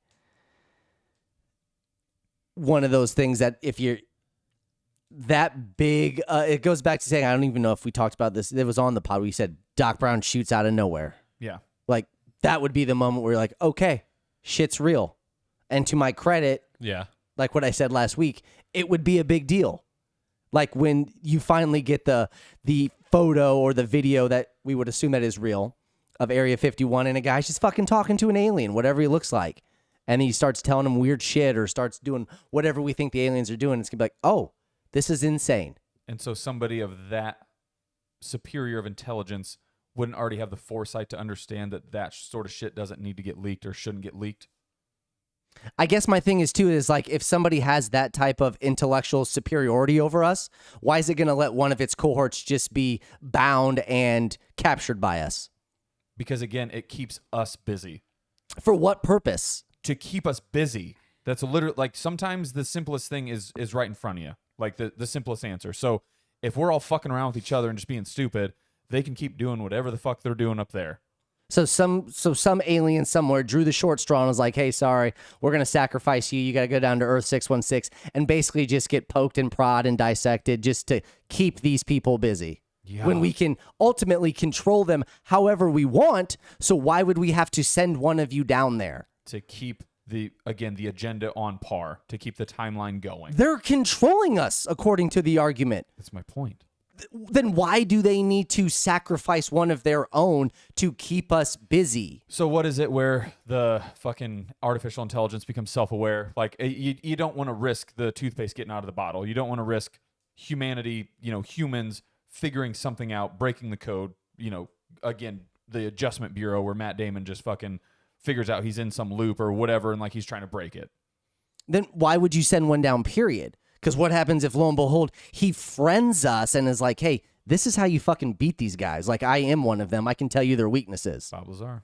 one of those things that if you're that big, it goes back to saying, I don't even know if we talked about this. It was on the pod. We said Doc Brown shoots out of nowhere. yeah, Like, that would be the moment where you're like, okay, shit's real. And to my credit, Yeah. like what I said last week, it would be a big deal. Like when you finally get the photo or the video that we would assume that is real of Area 51, and a guy's just fucking talking to an alien, whatever he looks like. And he starts telling him weird shit or starts doing whatever we think the aliens are doing. It's going to be like, oh, this is insane. and so somebody of that superior of intelligence wouldn't already have the foresight to understand that sort of shit doesn't need to get leaked or shouldn't get leaked. I guess my thing is too is like if somebody has that type of intellectual superiority over us, why is it going to let one of its cohorts just be bound and captured by us? Because again, it keeps us busy. For what purpose? To keep us busy. That's literally, like, sometimes the simplest thing is right in front of you. Like the simplest answer. So if we're all fucking around with each other and just being stupid, they can keep doing whatever the fuck they're doing up there. So some alien somewhere drew the short straw and was like, hey, sorry, we're going to sacrifice you. You got to go down to Earth 616 and basically just get poked and prod and dissected just to keep these people busy. Yeah. When we can ultimately control them however we want. So why would we have to send one of you down there? To keep the agenda on par, to keep the timeline going. They're controlling us, according to the argument. That's my point. then why do they need to sacrifice one of their own to keep us busy? So what is it where the fucking artificial intelligence becomes self-aware? Like you don't want to risk the toothpaste getting out of the bottle. You don't want to risk humanity, humans figuring something out, breaking the code. Again, the Adjustment Bureau where Matt Damon just fucking figures out he's in some loop or whatever, and like he's trying to break it. Then why would you send one down, period? Because what happens if, lo and behold, he friends us and is like, hey, this is how you fucking beat these guys. Like, I am one of them. I can tell you their weaknesses. Bob Lazar.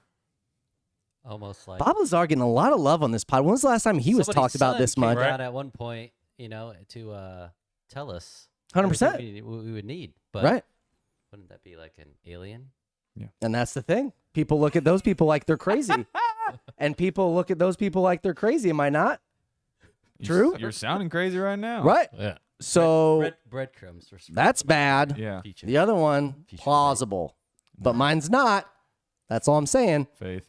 Almost like Bob Lazar getting a lot of love on this pod. When was the last time he was somebody's talked about son this came much? out at one point, to tell us 100%. everything we would need. But Right. wouldn't that be like an alien? And that's the thing. People look at those people like they're crazy. And people look at those people like they're crazy. Am I not? True? You're sounding crazy right now. Right. Yeah. So Breadcrumbs. For that's bad. Yeah. future. The other one, Future plausible. But mine's not. That's all I'm saying. Faith.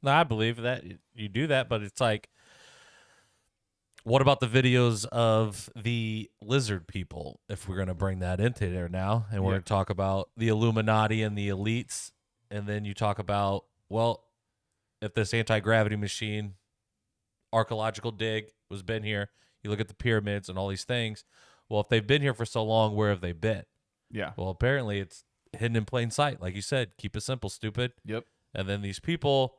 No, I believe that you do that, but it's like, what about the videos of the lizard people? If we're gonna bring that into there now, and we're Yeah. gonna talk about the Illuminati and the elites, and then you talk about, well, if this anti-gravity machine, archaeological dig was been here, you look at the pyramids and all these things. Well, if they've been here for so long, where have they been? Yeah. Well, apparently it's hidden in plain sight, like you said. Keep it simple, stupid. Yep. And then these people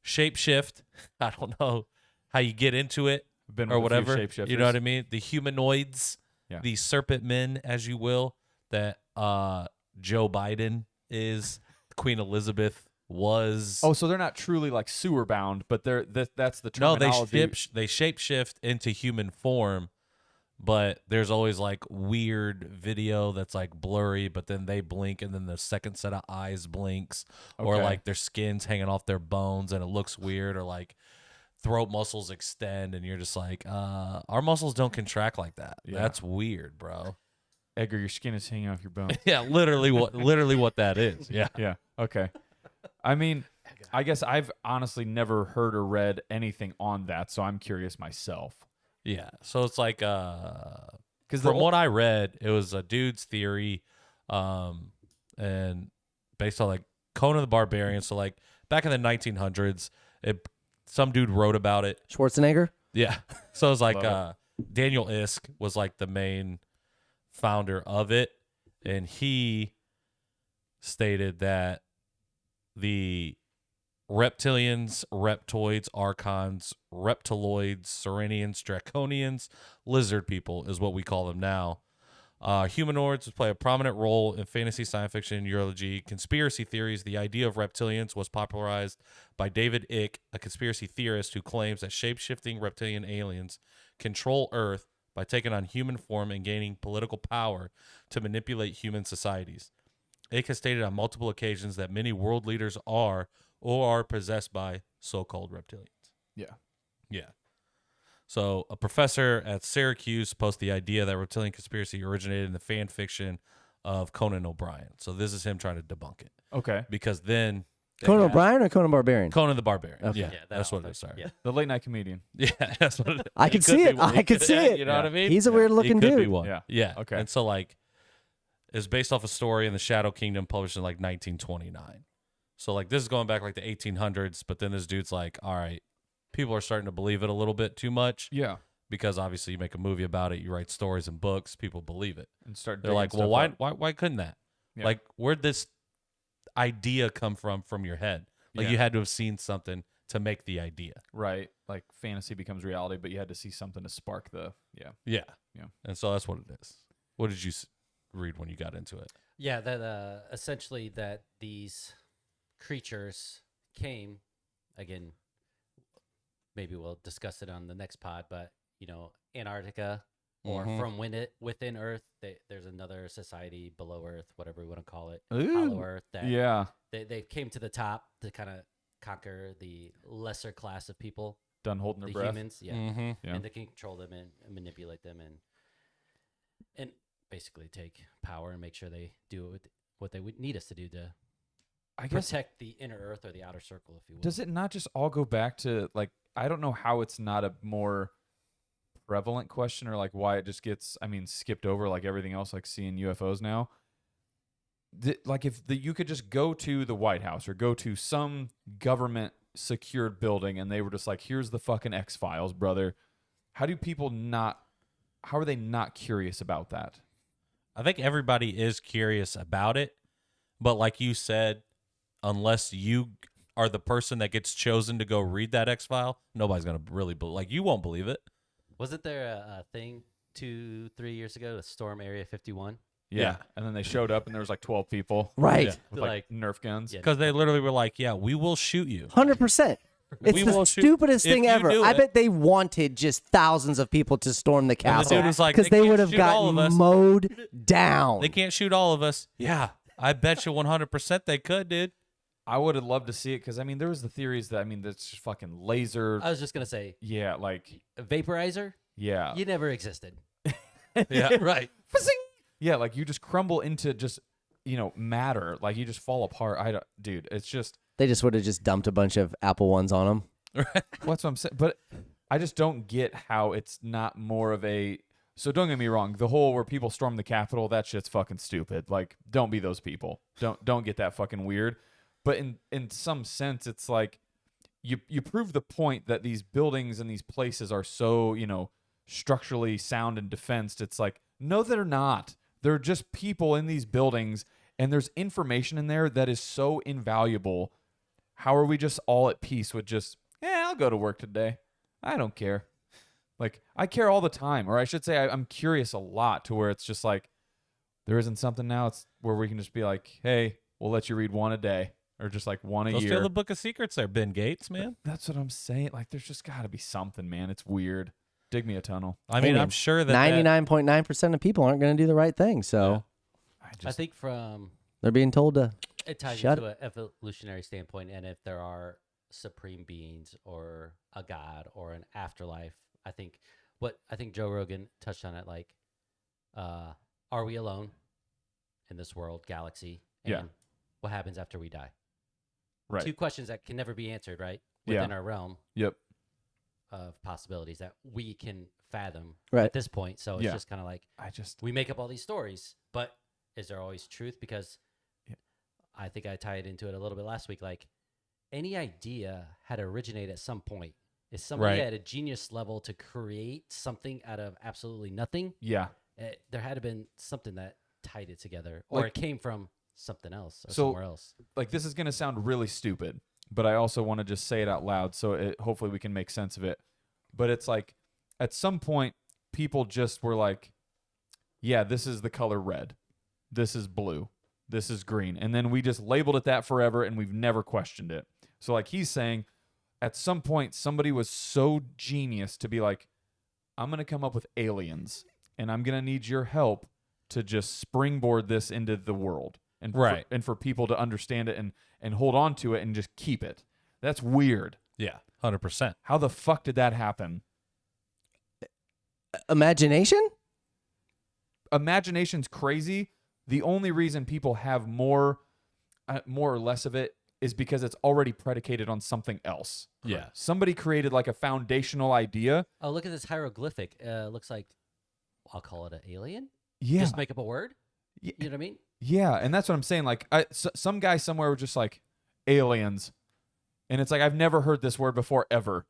shapeshift. I don't know how you get into it Been or with a few whatever. shapeshifters. You know what I mean? The humanoids, Yeah. the serpent men, as you will, that Joe Biden is, Queen Elizabeth was. Oh, so they're not truly like sewer bound, but that's the no, terminology. they shapeshift into human form, but there's always like weird video that's like blurry, but then they blink and then the second set of eyes blinks, or Okay. like their skin's hanging off their bones and it looks weird, or like throat muscles extend and you're just like, our muscles don't contract like that. Yeah. That's weird, bro. Edgar, your skin is hanging off your bone. Yeah, literally what that is. Yeah. Yeah. Okay. I mean, I guess I've honestly never heard or read anything on that, so I'm curious myself. Yeah. So it's like Because from what I read, it was a dude's theory, and based on like Conan the Barbarian. So like back in the 1900s, some dude wrote about it. Schwarzenegger? Yeah. So it was like Love Daniel Isk was like the main founder of it, and he stated that the reptilians, reptoids, archons, reptiloids, serenians, draconians, lizard people is what we call them now. Humanoids play a prominent role in fantasy, science fiction, urology, conspiracy theories. The idea of reptilians was popularized by David Icke, a conspiracy theorist who claims that shape-shifting reptilian aliens control Earth by taking on human form and gaining political power to manipulate human societies. Icke has stated on multiple occasions that many world leaders are or are possessed by so-called reptilians. Yeah. Yeah. So a professor at Syracuse posted the idea that reptilian conspiracy originated in the fan fiction of Conan O'Brien. So this is him trying to debunk it. Okay. Because then Conan O'Brien or Conan Barbarian? Conan the Barbarian. Okay. Yeah, that's what it author. is. Sorry. Yeah. The late night comedian. Yeah, that's what it is. I He could could see be it. one. I could see it. You know what I mean? He's a weird looking he could be dude. one. Yeah. Yeah. Okay. And so like it's based off a story in the Shadow Kingdom published in like 1929. So like this is going back like the 1800s, but then this dude's like, all right, people are starting to believe it a little bit too much Yeah. because obviously you make a movie about it, you write stories and books, people believe it. And start. They're digging like, well, stuff up. why couldn't that? Yeah. Like, where'd this idea come from your head? Like Yeah. you had to have seen something to make the idea. Right. Like fantasy becomes reality, but you had to see something to spark the. Yeah. Yeah. Yeah. And so that's what it is. What did you read when you got into it? Yeah, that essentially that these creatures came again. Maybe we'll discuss it on the next pod, but Antarctica or Mhm. from within Earth, there's another society below Earth, whatever we want to call it, Ooh. hollow Earth. That Yeah. they came to the top to kind of conquer the lesser class of people, Done holding their the breath. humans. Yeah, Mm-hmm. Yeah. and they can control them and manipulate them and basically take power and make sure they do what they would need us to do to I guess. protect the inner Earth or the outer circle, if you will. Does it not just all go back to like I don't know how it's not a more prevalent question or like why it just gets, I mean, skipped over like everything else, like seeing UFOs now. Like if you could just go to the White House or go to some government secured building and they were just like, here's the fucking X-Files, brother. How are they not curious about that? I think everybody is curious about it, but like you said, unless you are the person that gets chosen to go read that X-File, nobody's going to really believe. Like, you won't believe it. Wasn't there a thing 2-3 years ago, a storm Area 51? Yeah. And then they showed up and there was like 12 people. Right. Yeah. With like Nerf guns. Yeah. Because they literally were like, yeah, we will shoot you. 100%. It's We the will shoot- stupidest if thing you ever. do I it- bet they wanted just thousands of people to storm the And the Capitol dude was like, because they they can't would have shoot all of gotten us. mowed down. They can't shoot all of us. Yeah, I bet you 100% they could, dude. I would have loved to see it because, I mean, there was the theories that, I mean, that's just fucking laser. I was just going to say, Yeah, like, a vaporizer, yeah. you never existed. Yeah. Right. Yeah, like you just crumble into just, matter. Like you just fall apart. Dude, it's just, They just would have just dumped a bunch of Apple ones on them. what's what I'm saying. But I just don't get how it's not more of a, so don't get me wrong. The whole where people storm the Capitol, that shit's fucking stupid. Like, don't be those people. Don't get that fucking weird. But in some sense, it's like you prove the point that these buildings and these places are so, structurally sound and defensed. It's like, no, they're not. They're just people in these buildings, and there's information in there that is so invaluable. How are we just all at peace with just, I'll go to work today. I don't care. Like, I care all the time. Or I should say I'm curious a lot to where it's just like, there isn't something now. It's where we can just be like, hey, we'll let you read one a day. Or just like one a Go year. steal the Book of Secrets there, Ben Gates, man. That's what I'm saying. Like, there's just got to be something, man. It's weird. Dig me a tunnel. I mean, man, I'm sure that 99.9% of people aren't going to do the right thing. So I think from they're being told to. it ties Shut into an evolutionary standpoint, and if there are supreme beings or a god or an afterlife, I think Joe Rogan touched on it. Like, are we alone in this world, galaxy? And Yeah. what happens after we die? Right. Two questions that can never be answered, right? Yeah. Within our realm Yep. of possibilities that we can fathom Right. at this point. So it's Yeah. just kind of like I just, we make up all these stories, but is there always truth? Because Yeah. I think I tied into it a little bit last week. Like, any idea had to originate at some point. Is somebody Right. at a genius level to create something out of absolutely nothing? yeah. There had to been something that tied it together, or Like- it came from something else or So- somewhere else. Like, this is going to sound really stupid, but I also want to just say it out loud so hopefully we can make sense of it. But it's like, at some point, people just were like, yeah, this is the color red. This is blue. This is green. And then we just labeled it that forever, and we've never questioned it. So, like he's saying, at some point, somebody was so genius to be like, I'm going to come up with aliens, and I'm going to need your help to just springboard this into the world. And Right. for people to understand it and hold on to it and just keep it. That's weird. Yeah, 100%. How the fuck did that happen? Imagination? Imagination's crazy. The only reason people have more or less of it is because it's already predicated on something else. Yeah. Somebody created like a foundational idea. Oh, look at this hieroglyphic. Looks like, I'll call it an alien. Yeah. Just make up a word. Yeah. You know what I mean? Yeah, and that's what I'm saying. Like, some guy somewhere was just like, aliens. And it's like, I've never heard this word before, ever.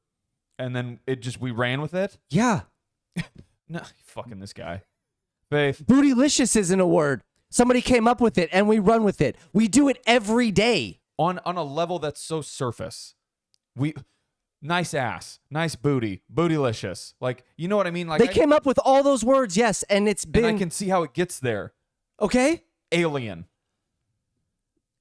And then we ran with it. Yeah. No, fucking this guy. Faith. Bootylicious isn't a word. Somebody came up with it and we run with it. We do it every day. On a level that's so surface. Nice ass, nice booty, bootylicious. Like, you know what I mean? Like, They came up with all those words, yes, and it's been and I can see how it gets there. okay. Alien.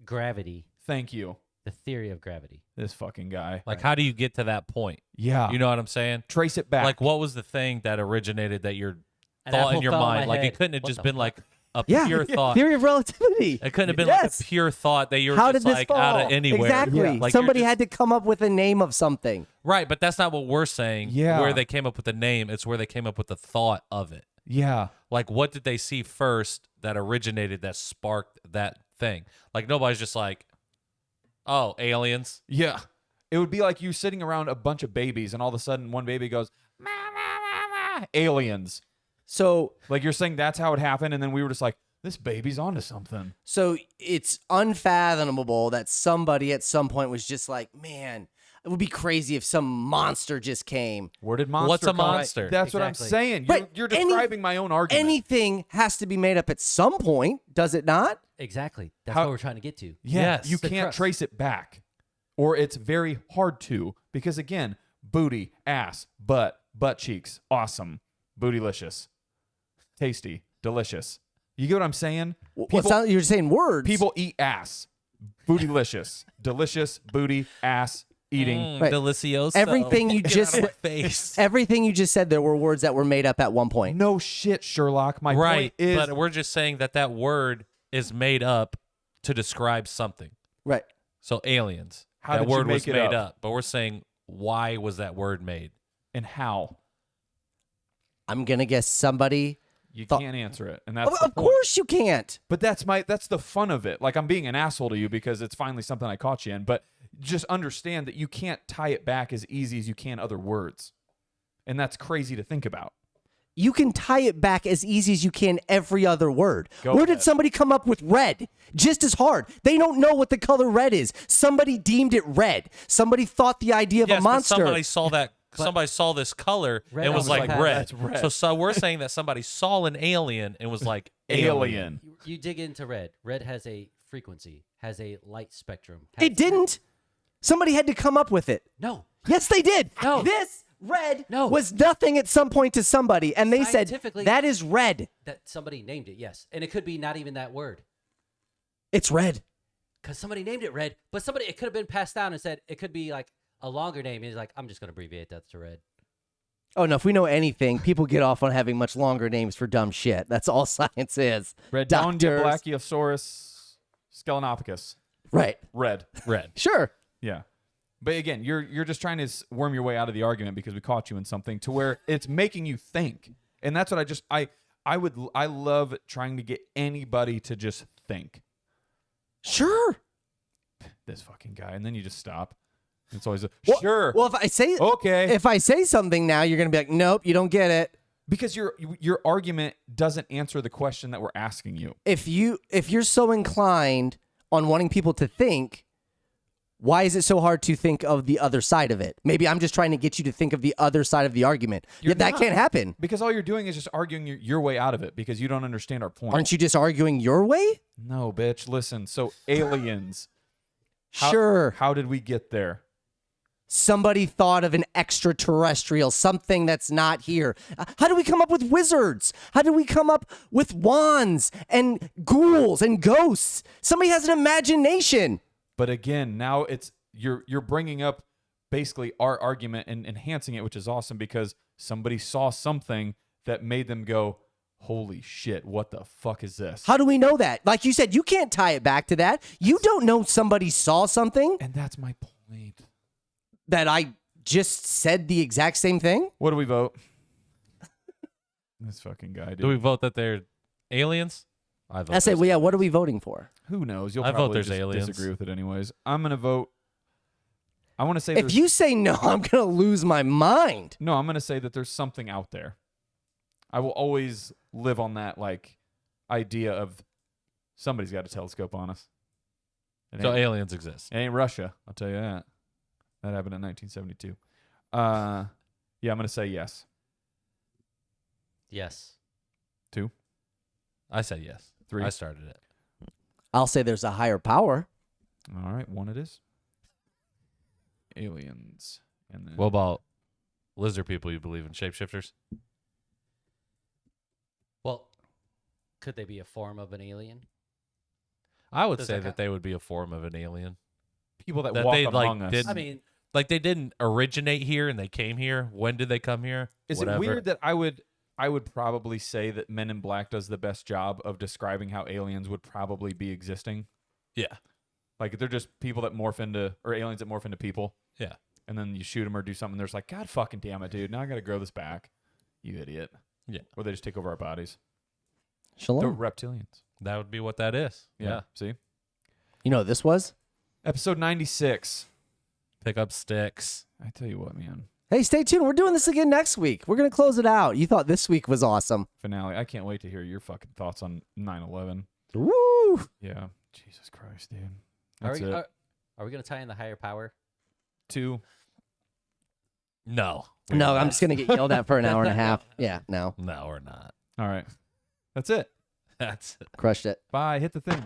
Gravity. Thank you. The theory of gravity. This fucking guy. Like, how do you get to that point? Yeah. You know what I'm saying? Trace it back. Like, what was the thing that originated that your An thought in apple your fell on mind? my Like, head. it couldn't have What just the been fuck? like a Yeah. pure thought. Theory of relativity. It couldn't have been Yes. like a pure thought that you were How just did this like fall? out of anywhere. Exactly. Yeah. Like, Somebody you're had to come up with a name of something. Right, but that's not what we're saying. Yeah. Where they came up with the name, it's where they came up with the thought of it. yeah. Like, what did they see first that originated, that sparked that thing? Like, nobody's just like, oh, aliens. Yeah. It would be like you sitting around a bunch of babies and all of a sudden one baby goes, "Meow, meow, meow, aliens. So Like you're saying that's how it happened, and then we were just like, this baby's onto something. So it's unfathomable that somebody at some point was just like, man, it would be crazy if some monster just came. Where did monster What's a come? monster? That's what I'm Exactly. saying. Right. You're describing my own argument. Anything has to be made up at some point, does it not? Exactly. That's How- what we're trying to get to. Yeah, Yes. you The can't crust. trace it back. Or it's very hard to because, again, booty, ass, butt cheeks, awesome. Bootylicious. Tasty. Delicious. You get what I'm saying? You're saying words. People eat ass. Bootylicious. Delicious, booty, ass, eating. Right. Delicioso. Everything you Get just out of my face. everything you just said there were words that were made up at one point. No shit, Sherlock. My Right, point is but we're just saying that word is made up to describe something. Right. So aliens. How that did you word make was it made up? up, but we're saying why was that word made? and how. I'm gonna guess somebody. You Thought- can't answer it. And that's Of, the of point. course you can't. But that's the fun of it. Like I'm being an asshole to you because it's finally something I caught you in. But just understand that you can't tie it back as easy as you can other words. And that's crazy to think about. You can tie it back as easy as you can every other word. Go Where did ahead. somebody come up with red? Just as hard. They don't know what the color red is. Somebody deemed it red. Somebody thought the idea of Yes, a but monster. somebody saw that. Somebody saw this color Red and was was like like, red. that's red. So we're saying that somebody saw an alien and was like Alien. You dig into red. Red has a frequency, has a light spectrum. has- It didn't. Somebody had to come up with it. No. Yes, they did. No. This red No. was nothing at some point to somebody, and they said Scientifically- that is red. That somebody named it, yes. And it could be not even that word. It's red. Because somebody named it red, but somebody, it could have been passed down and said, it could be like a longer name. He's like, I'm just going to abbreviate that to red. Oh no! If we know anything, people get off on having much longer names for dumb shit. That's all science is. Redondia Doctors. Brachiosaurus Skelenopithecus. Right. Red. red. Sure. Yeah. But again, you're just trying to worm your way out of the argument because we caught you in something to where it's making you think. And that's what I love trying to get anybody to just think. Sure. This fucking guy. And then you just stop. It's always Well- sure. Well, if I say okay. if I say something now, you're gonna be like, nope, you don't get it. Because your argument doesn't answer the question that we're asking you. If you're so inclined on wanting people to think, why is it so hard to think of the other side of it? Maybe I'm just trying to get you to think of the other side of the argument. You're Yet that not. can't happen. Because all you're doing is just arguing your way out of it because you don't understand our point. Aren't you just arguing your way? No, bitch. Listen. So aliens. Sure. How did we get there? Somebody thought of an extraterrestrial, something that's not here. How do we come up with wizards? How do we come up with wands and ghouls and ghosts? Somebody has an imagination. But again, now it's you're bringing up basically our argument and enhancing it, which is awesome because somebody saw something that made them go, "Holy shit, what the fuck is this?" How do we know that? Like you said, you can't tie it back to that. You don't know somebody saw something And that's my point. that I just said the exact same thing. What do we vote? This fucking guy, dude. Do we vote that they're aliens? I vote. I say, there's well, yeah, aliens. what are we voting for? Who knows? You'll I vote probably there's just aliens. disagree with it anyways. I'm gonna vote. I want to say If there's- you say no, I'm going to lose my mind. No, I'm gonna say that there's something out there. I will always live on that like idea of somebody's got a telescope on us. It So ain't, aliens exist. it ain't Russia. I'll tell you that. That happened in 1972. Yeah, I'm gonna say yes. Yes. 2, I said yes. 3. I started it. I'll say there's a higher power. All right, 1 it is. Aliens, and then What about lizard people? You believe in shapeshifters? Well, could they be a form of an alien? I would Does say that that count? they would be a form of an alien. people that that walk they, like, among us. did- I mean, Like they didn't originate here and they came here. When did they come here? Is Whatever. it weird that I would probably say that Men in Black does the best job of describing how aliens would probably be existing? Yeah. Like they're just people that morph into, or aliens that morph into people. Yeah. And then you shoot them or do something. There's like, God fucking damn it, dude. Now I got to grow this back. You idiot. Yeah. Or they just take over our bodies. They're Shalom. reptilians. That would be what that is. Yeah. See? You know what this was? Episode 96. Pick up sticks. I tell you what, man. Hey, stay tuned. We're doing this again next week. We're going to close it out. You thought this week was awesome. Finale. I can't wait to hear your fucking thoughts on 9/11. Woo! Yeah. Jesus Christ, dude. Are That's we, it. are we going to tie in the higher power? 2. No. No, I'm just going to get yelled at for an hour and a half. Yeah, no. No, we're not. All right. That's it. That's it. Crushed it. Bye. Hit the thing.